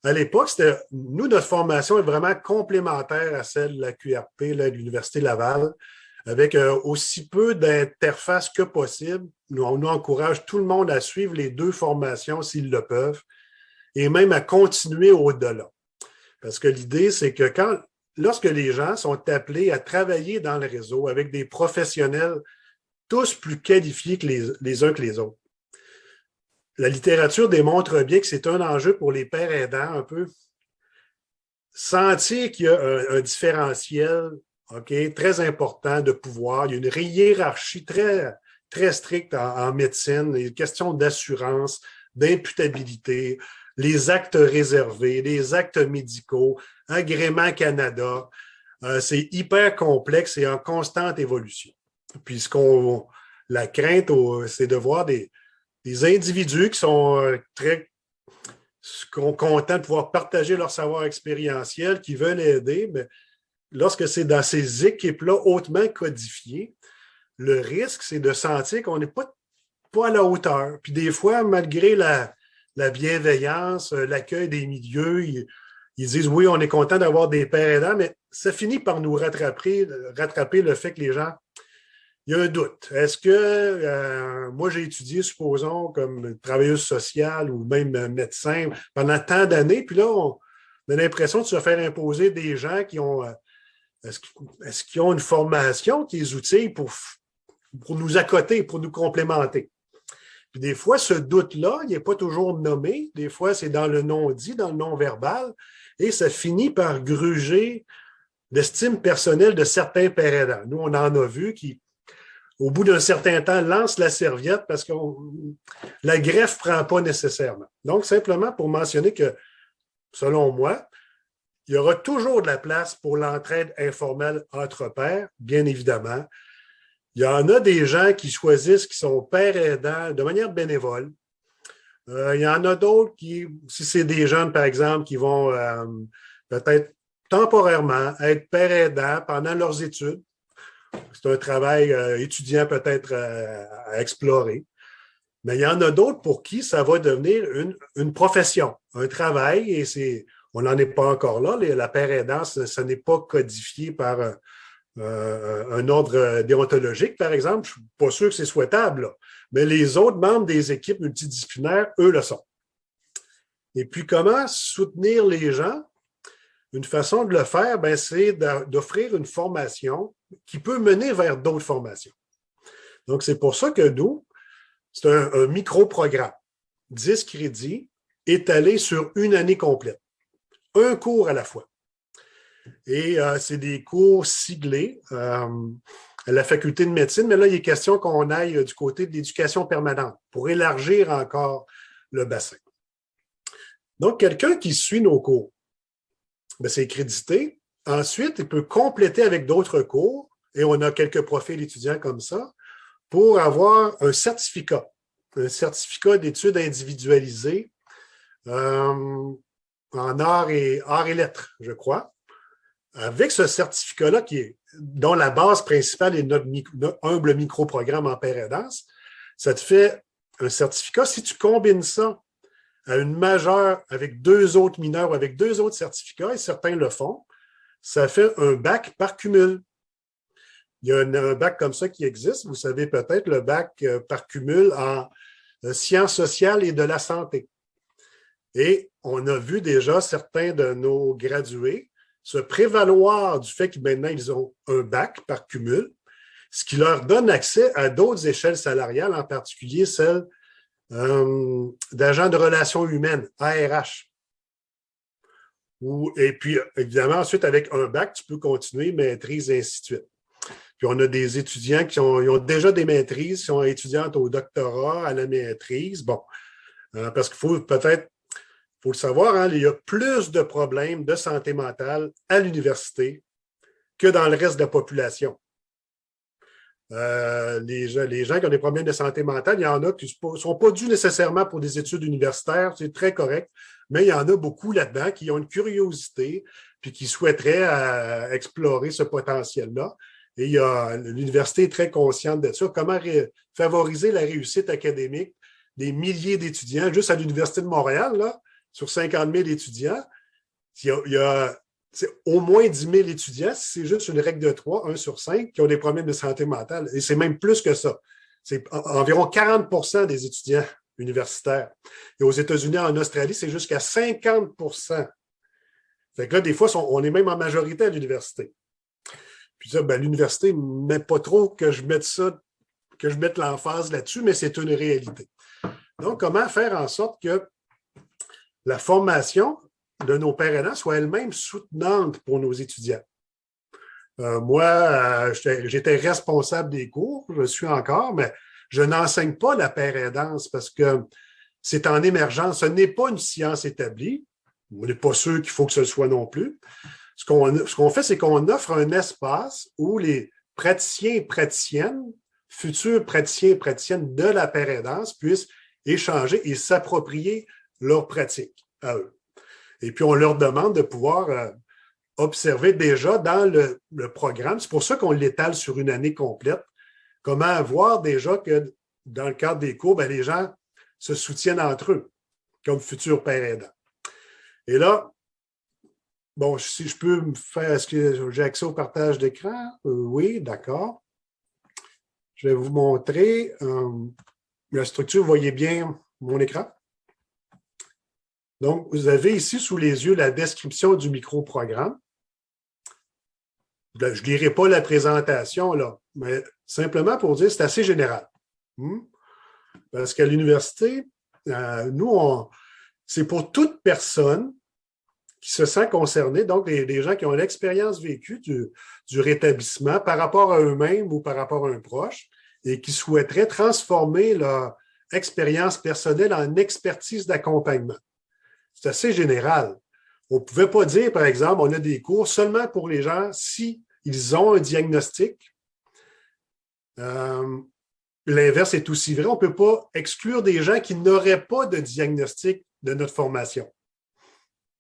À l'époque, nous, notre formation est vraiment complémentaire à celle de la QRP, là, de l'Université Laval, avec aussi peu d'interface que possible. On encourage tout le monde à suivre les deux formations s'ils le peuvent et même à continuer au-delà. Parce que l'idée, c'est que lorsque les gens sont appelés à travailler dans le réseau avec des professionnels tous plus qualifiés que les uns que les autres, la littérature démontre bien que c'est un enjeu pour les pères aidants un peu. Sentir qu'il y a un différentiel très important de pouvoir. Il y a une hiérarchie très, très stricte en médecine, les questions d'assurance, d'imputabilité, les actes réservés, les actes médicaux, Agrément Canada. C'est hyper complexe et en constante évolution. Puis la crainte, c'est de voir des individus qui sont très contents de pouvoir partager leur savoir expérientiel, qui veulent aider, mais lorsque c'est dans ces équipes-là hautement codifiées, le risque, c'est de sentir qu'on n'est pas à la hauteur. Puis des fois, malgré la bienveillance, l'accueil des milieux, ils disent oui, on est content d'avoir des pères aidants, mais ça finit par nous rattraper le fait que les gens, il y a un doute. Est-ce que moi, j'ai étudié, supposons, comme travailleuse sociale ou même médecin pendant tant d'années, puis là, on a l'impression de se faire imposer des gens qui ont... Est-ce qu'ils ont une formation qui les outille pour nous accoter, pour nous complémenter? Puis des fois, ce doute-là, il n'est pas toujours nommé. Des fois, c'est dans le non-dit, dans le non-verbal, et ça finit par gruger l'estime personnelle de certains pères aidants. Nous, on en a vu qui, au bout d'un certain temps, lancent la serviette parce que la greffe ne prend pas nécessairement. Donc, simplement pour mentionner que, selon moi, il y aura toujours de la place pour l'entraide informelle entre pairs, bien évidemment. Il y en a des gens qui choisissent, qui sont pères aidants de manière bénévole. Il y en a d'autres qui, si c'est des jeunes, par exemple, qui vont peut-être temporairement être pères aidants pendant leurs études. C'est un travail étudiant peut-être à explorer. Mais il y en a d'autres pour qui ça va devenir une profession, un travail, et on n'en est pas encore là. La père aidant, ce n'est pas codifié par un ordre déontologique, par exemple. Je ne suis pas sûr que c'est souhaitable, là. Mais les autres membres des équipes multidisciplinaires, eux, le sont. Et puis, comment soutenir les gens? Une façon de le faire, c'est d'offrir une formation qui peut mener vers d'autres formations. Donc, c'est pour ça que nous, c'est un micro-programme, 10 crédits, étalés sur une année complète. Un cours à la fois. Et c'est des cours ciblés. à la faculté de médecine, mais là, il est question qu'on aille du côté de l'éducation permanente pour élargir encore le bassin. Donc, quelqu'un qui suit nos cours, ben, c'est crédité. Ensuite, il peut compléter avec d'autres cours, et on a quelques profils étudiants comme ça, pour avoir un certificat d'études individualisées en arts et lettres, je crois. Avec ce certificat-là, dont la base principale est notre humble micro-programme en paire aidance, ça te fait un certificat. Si tu combines ça à une majeure avec 2 autres mineurs ou avec 2 autres certificats, et certains le font, ça fait un bac par cumul. Il y a un bac comme ça qui existe. Vous savez peut-être le bac par cumul en sciences sociales et de la santé. Et on a vu déjà certains de nos gradués se prévaloir du fait que maintenant ils ont un bac par cumul, ce qui leur donne accès à d'autres échelles salariales, en particulier celle d'agents de relations humaines, ARH. Et puis, évidemment, ensuite, avec un bac, tu peux continuer, maîtrise, et ainsi de suite. Puis, on a des étudiants qui ont déjà des maîtrises, qui sont étudiantes au doctorat, à la maîtrise. Bon, parce qu'il faut le savoir, hein, il y a plus de problèmes de santé mentale à l'université que dans le reste de la population. Les gens qui ont des problèmes de santé mentale, il y en a qui ne sont pas dus nécessairement pour des études universitaires, c'est très correct, mais il y en a beaucoup là-dedans qui ont une curiosité puis qui souhaiteraient explorer ce potentiel-là. Et l'université est très consciente de ça. Comment favoriser la réussite académique des milliers d'étudiants, juste à l'Université de Montréal, là, sur 50 000 étudiants, il y a au moins 10 000 étudiants, si c'est juste une règle de 3, 1 sur 5, qui ont des problèmes de santé mentale. Et c'est même plus que ça. C'est environ 40 % des étudiants universitaires. Et aux États-Unis, en Australie, c'est jusqu'à 50 %. Fait que là, des fois, on est même en majorité à l'université. Puis ça, ben, l'université ne met pas trop que je mette l'emphase là-dessus, mais c'est une réalité. Donc, comment faire en sorte que la formation de nos pères aidants soit elle-même soutenante pour nos étudiants? Moi, j'étais responsable des cours, je le suis encore, mais je n'enseigne pas la paire aidance parce que c'est en émergence. Ce n'est pas une science établie. On n'est pas sûr qu'il faut que ce soit non plus. Ce qu'on fait, c'est qu'on offre un espace où les praticiens et praticiennes, futurs praticiens et praticiennes de la paire aidance puissent échanger et s'approprier leurs pratiques à eux. Et puis, on leur demande de pouvoir observer déjà dans le programme. C'est pour ça qu'on l'étale sur une année complète. Comment voir déjà que dans le cadre des cours, les gens se soutiennent entre eux comme futurs pères aidants. Et là, bon, si je peux me faire, est-ce que j'ai accès au partage d'écran? Oui, d'accord. Je vais vous montrer la structure. Vous voyez bien mon écran? Donc, vous avez ici sous les yeux la description du micro-programme. Je ne lirai pas la présentation, là, mais simplement pour dire que c'est assez général. Parce qu'à l'université, c'est pour toute personne qui se sent concernée, donc des gens qui ont l'expérience vécue du rétablissement par rapport à eux-mêmes ou par rapport à un proche et qui souhaiteraient transformer leur expérience personnelle en expertise d'accompagnement. C'est assez général. On ne pouvait pas dire, par exemple, on a des cours seulement pour les gens si ils ont un diagnostic. L'inverse est aussi vrai. On ne peut pas exclure des gens qui n'auraient pas de diagnostic de notre formation.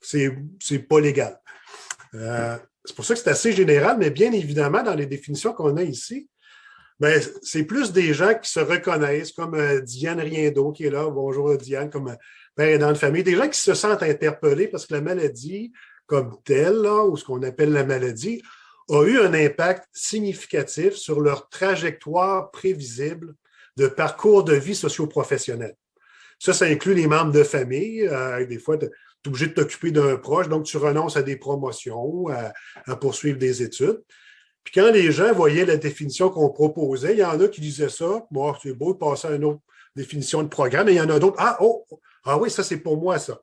C'est pas légal. C'est pour ça que c'est assez général, mais bien évidemment, dans les définitions qu'on a ici, c'est plus des gens qui se reconnaissent, comme Diane Riendeau qui est là. Bonjour Diane, comme père aidant de famille. Des gens qui se sentent interpellés parce que la maladie, comme telle, là, ou ce qu'on appelle la maladie, a eu un impact significatif sur leur trajectoire prévisible de parcours de vie socio-professionnel. Ça inclut les membres de famille. Des fois, tu es obligé de t'occuper d'un proche, donc tu renonces à des promotions, à poursuivre des études. Puis quand les gens voyaient la définition qu'on proposait, il y en a qui disaient ça, bon, c'est beau de passer à une autre définition de programme, et il y en a d'autres, ah oui, ça c'est pour moi ça.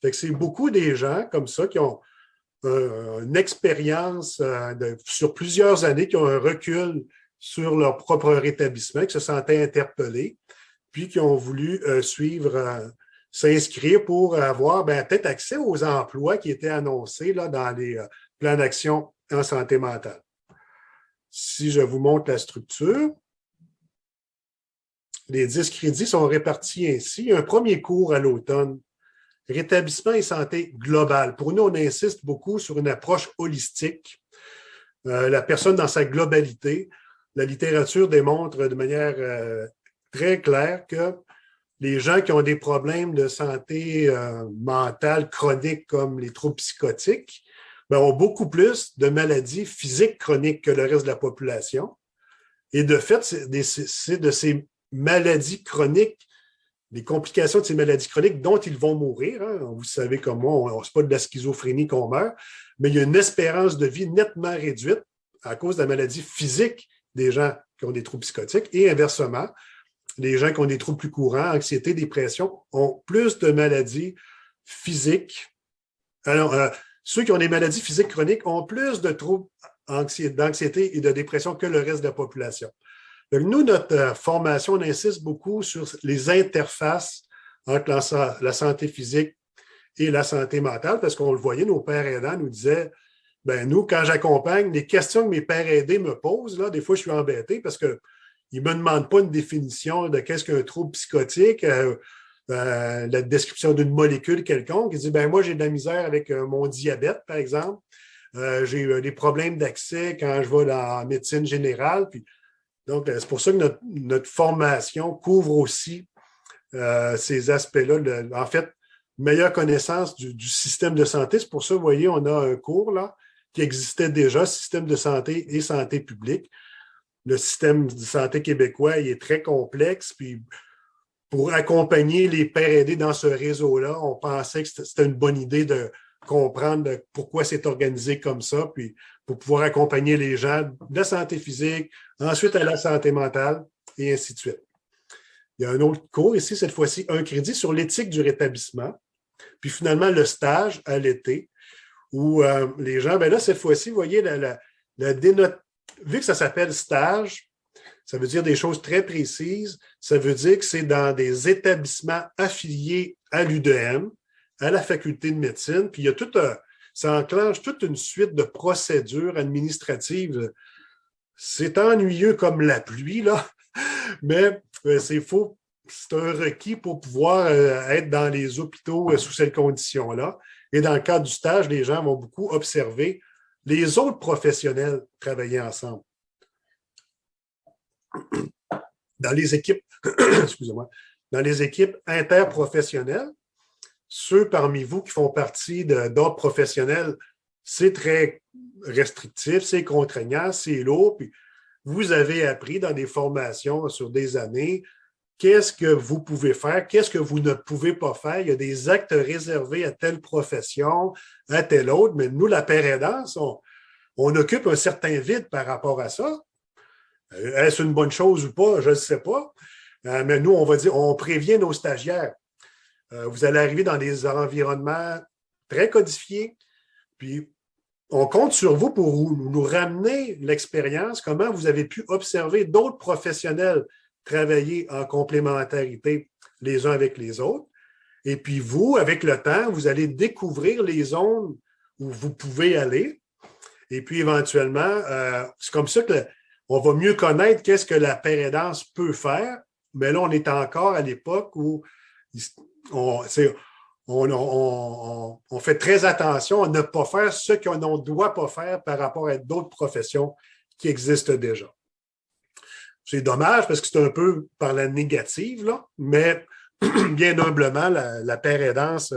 Fait que c'est beaucoup des gens comme ça qui ont une expérience sur plusieurs années, qui ont un recul sur leur propre rétablissement, qui se sentaient interpellés, puis qui ont voulu s'inscrire pour avoir peut-être accès aux emplois qui étaient annoncés là, dans les plans d'action en santé mentale. Si je vous montre la structure, les 10 crédits sont répartis ainsi. Il y a un premier cours à l'automne, rétablissement et santé globale. Pour nous, on insiste beaucoup sur une approche holistique. La personne dans sa globalité. La littérature démontre de manière très claire que les gens qui ont des problèmes de santé mentale chronique comme les troubles psychotiques ont beaucoup plus de maladies physiques chroniques que le reste de la population. Et de fait, c'est de ces maladies chroniques, les complications de ces maladies chroniques dont ils vont mourir. Hein. Vous savez comme moi, ce n'est pas de la schizophrénie qu'on meurt, mais il y a une espérance de vie nettement réduite à cause de la maladie physique des gens qui ont des troubles psychotiques et inversement, les gens qui ont des troubles plus courants, anxiété, dépression, ont plus de maladies physiques. Alors, ceux qui ont des maladies physiques chroniques ont plus de troubles d'anxiété et de dépression que le reste de la population. Donc, nous, notre formation, on insiste beaucoup sur les interfaces entre la santé physique et la santé mentale, parce qu'on le voyait, nos pères aidants nous disaient, nous, quand j'accompagne, les questions que mes pères aidés me posent, là, des fois, je suis embêté parce qu'ils ne me demandent pas une définition de qu'est-ce qu'un trouble psychotique, la description d'une molécule quelconque. Ils disent, moi, j'ai de la misère avec mon diabète, par exemple. J'ai des problèmes d'accès quand je vais dans la médecine générale. Puis, donc, c'est pour ça que notre formation couvre aussi ces aspects-là. En fait, meilleure connaissance du système de santé. C'est pour ça, vous voyez, on a un cours là qui existait déjà, système de santé et santé publique. Le système de santé québécois, il est très complexe. Puis, pour accompagner les pères aidés dans ce réseau-là, on pensait que c'était une bonne idée de comprendre pourquoi c'est organisé comme ça, puis pour pouvoir accompagner les gens de la santé physique, ensuite à la santé mentale, et ainsi de suite. Il y a un autre cours ici, cette fois-ci, un crédit sur l'éthique du rétablissement, puis finalement le stage à l'été, où les gens, là, cette fois-ci, vous voyez, vu que ça s'appelle stage, ça veut dire des choses très précises, ça veut dire que c'est dans des établissements affiliés à l'UDM, à la faculté de médecine, puis il y a ça enclenche toute une suite de procédures administratives. C'est ennuyeux comme la pluie, là, mais c'est un requis pour pouvoir être dans les hôpitaux sous ces conditions-là. Et dans le cadre du stage, les gens vont beaucoup observer les autres professionnels travailler ensemble. Dans les équipes, excusez-moi, dans les équipes interprofessionnelles, ceux parmi vous qui font partie d'autres professionnels, c'est très restrictif, c'est contraignant, c'est lourd. Puis vous avez appris dans des formations sur des années qu'est-ce que vous pouvez faire, qu'est-ce que vous ne pouvez pas faire. Il y a des actes réservés à telle profession, à telle autre, mais nous, la pérédance, on occupe un certain vide par rapport à ça. Est-ce une bonne chose ou pas? Je ne sais pas. Mais nous, on va dire, on prévient nos stagiaires. Vous allez arriver dans des environnements très codifiés, puis on compte sur vous pour nous ramener l'expérience, comment vous avez pu observer d'autres professionnels travailler en complémentarité les uns avec les autres. Et puis vous, avec le temps, vous allez découvrir les zones où vous pouvez aller. Et puis éventuellement, c'est comme ça qu'on va mieux connaître qu'est-ce que la pérédance peut faire. Mais là, on est encore à l'époque où on fait très attention à ne pas faire ce qu'on ne doit pas faire par rapport à d'autres professions qui existent déjà. C'est dommage parce que c'est un peu par la négative, là, mais bien humblement, la pérédance,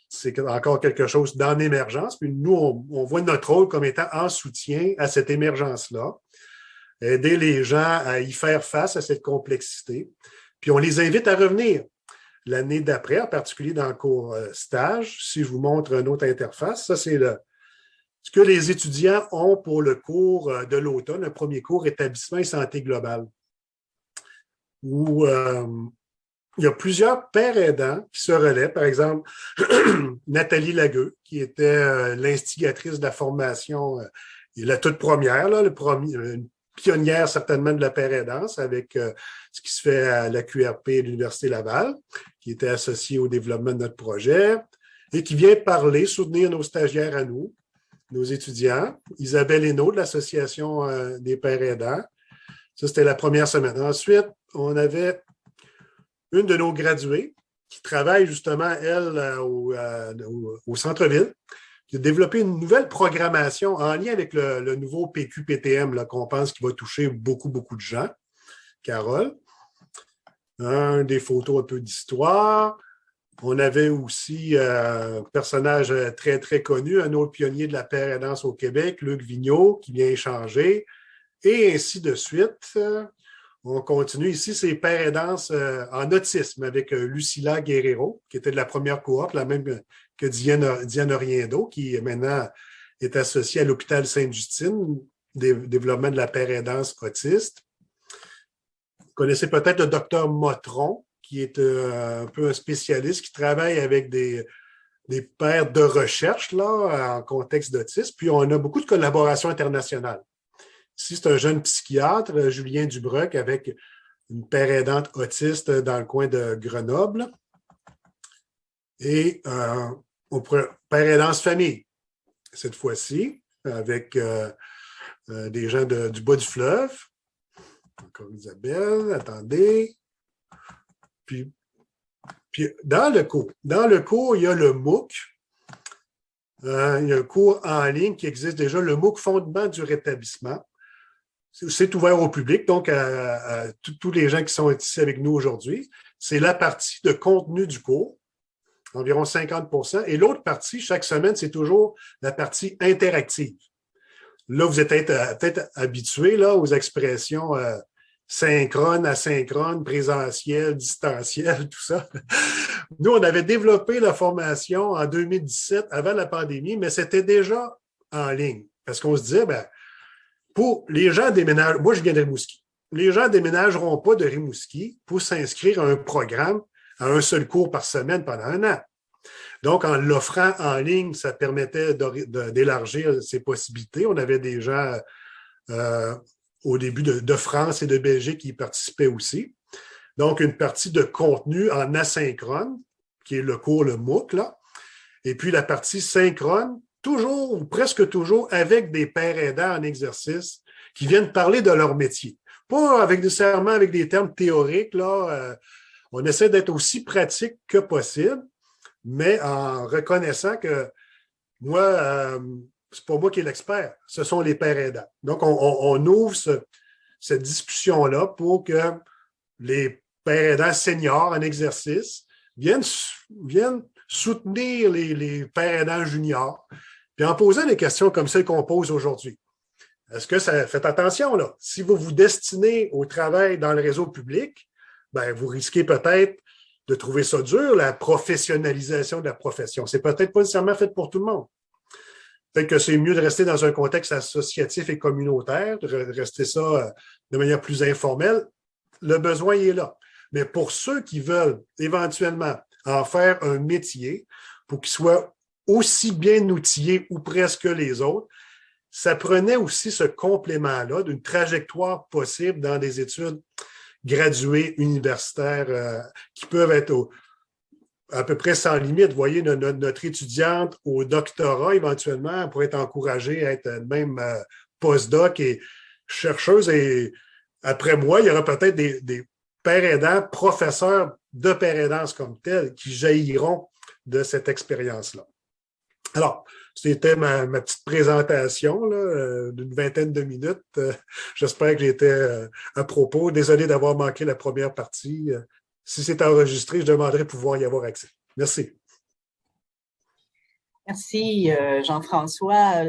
c'est encore quelque chose d'en émergence. Puis nous, on voit notre rôle comme étant en soutien à cette émergence-là, aider les gens à y faire face à cette complexité. Puis on les invite à revenir l'année d'après, en particulier dans le cours stage. Si je vous montre une autre interface, ça c'est ce que les étudiants ont pour le cours de l'automne, le premier cours établissement et santé globale, où il y a plusieurs pères aidants qui se relaient. Par exemple, Nathalie Lagueux, qui était l'instigatrice de la formation, la toute première, là, pionnière certainement de la paire aidance avec ce qui se fait à la QRP et l'Université Laval, qui était associée au développement de notre projet et qui vient parler, soutenir nos stagiaires à nous, nos étudiants. Isabelle Hainaut de l'Association des pères aidants. Ça, c'était la première semaine. Ensuite, on avait une de nos graduées qui travaille justement, elle, au centre-ville, qui a développé une nouvelle programmation en lien avec le nouveau PQ-PTM qu'on pense qu'il va toucher beaucoup, beaucoup de gens. Carole. Des photos un peu d'histoire. On avait aussi un personnage très, très connu, un autre pionnier de la paire aidance au Québec, Luc Vigneault, qui vient échanger, et ainsi de suite. On continue ici, c'est paire aidance en autisme avec Lucila Guerrero, qui était de la première cohorte, la même que Diane Oriendo, qui maintenant est associée à l'hôpital Sainte-Justine, développement de la paire aidance autiste. Vous connaissez peut-être le docteur Motron, qui est un peu un spécialiste qui travaille avec des pairs de recherche là, en contexte d'autisme. Puis, on a beaucoup de collaborations internationales. Ici, c'est un jeune psychiatre, Julien Dubreuc, avec une paire aidante autiste dans le coin de Grenoble. Et paire aidance famille, cette fois-ci, avec des gens du bas du fleuve. Encore Isabelle, attendez. Puis dans le cours, il y a le MOOC. Il y a un cours en ligne qui existe déjà, le MOOC Fondement du rétablissement. C'est ouvert au public, donc à tous les gens qui sont ici avec nous aujourd'hui. C'est la partie de contenu du cours, environ 50%. Et l'autre partie, chaque semaine, c'est toujours la partie interactive. Là, vous êtes peut-être habitués là, aux expressions synchrone, asynchrone, présentiel, distanciel, tout ça. Nous, on avait développé la formation en 2017, avant la pandémie, mais c'était déjà en ligne. Parce qu'on se disait, pour les gens déménagent, moi je viens de Rimouski, les gens ne déménageront pas de Rimouski pour s'inscrire à un programme, à un seul cours par semaine pendant 1 an. Donc, en l'offrant en ligne, ça permettait d'élargir ses possibilités. On avait des gens au début de France et de Belgique qui y participaient aussi. Donc, une partie de contenu en asynchrone, qui est le cours, le MOOC, là. Et puis, la partie synchrone, toujours ou presque toujours avec des pairs aidants en exercice qui viennent parler de leur métier. Pas nécessairement avec des termes théoriques, là. On essaie d'être aussi pratique que possible, mais en reconnaissant que moi, c'est pas moi qui est l'expert, ce sont les pairs aidants. Donc, on ouvre cette discussion-là pour que les pairs aidants seniors en exercice viennent soutenir les pairs aidants juniors, puis en posant des questions comme celles qu'on pose aujourd'hui. Est-ce que ça fait attention, là? Si vous vous destinez au travail dans le réseau public, vous risquez peut-être de trouver ça dur, la professionnalisation de la profession. C'est peut-être pas nécessairement fait pour tout le monde. Peut-être que c'est mieux de rester dans un contexte associatif et communautaire, de rester ça de manière plus informelle. Le besoin il est là. Mais pour ceux qui veulent éventuellement en faire un métier, pour qu'ils soient aussi bien outillés ou presque que les autres, ça prenait aussi ce complément-là d'une trajectoire possible dans des études graduées universitaires qui peuvent être à peu près sans limite. Vous voyez, notre étudiante au doctorat, éventuellement, elle pourrait être encouragée à être même postdoc et chercheuse. Et après moi, il y aura peut-être des pairs aidants, professeurs de pairs aidance comme tels, qui jailliront de cette expérience-là. Alors, c'était ma petite présentation d'une 20aine de minutes. J'espère que j'étais à propos. Désolé d'avoir manqué la première partie. Si c'est enregistré, je demanderai pouvoir y avoir accès. Merci. Merci, Jean-François.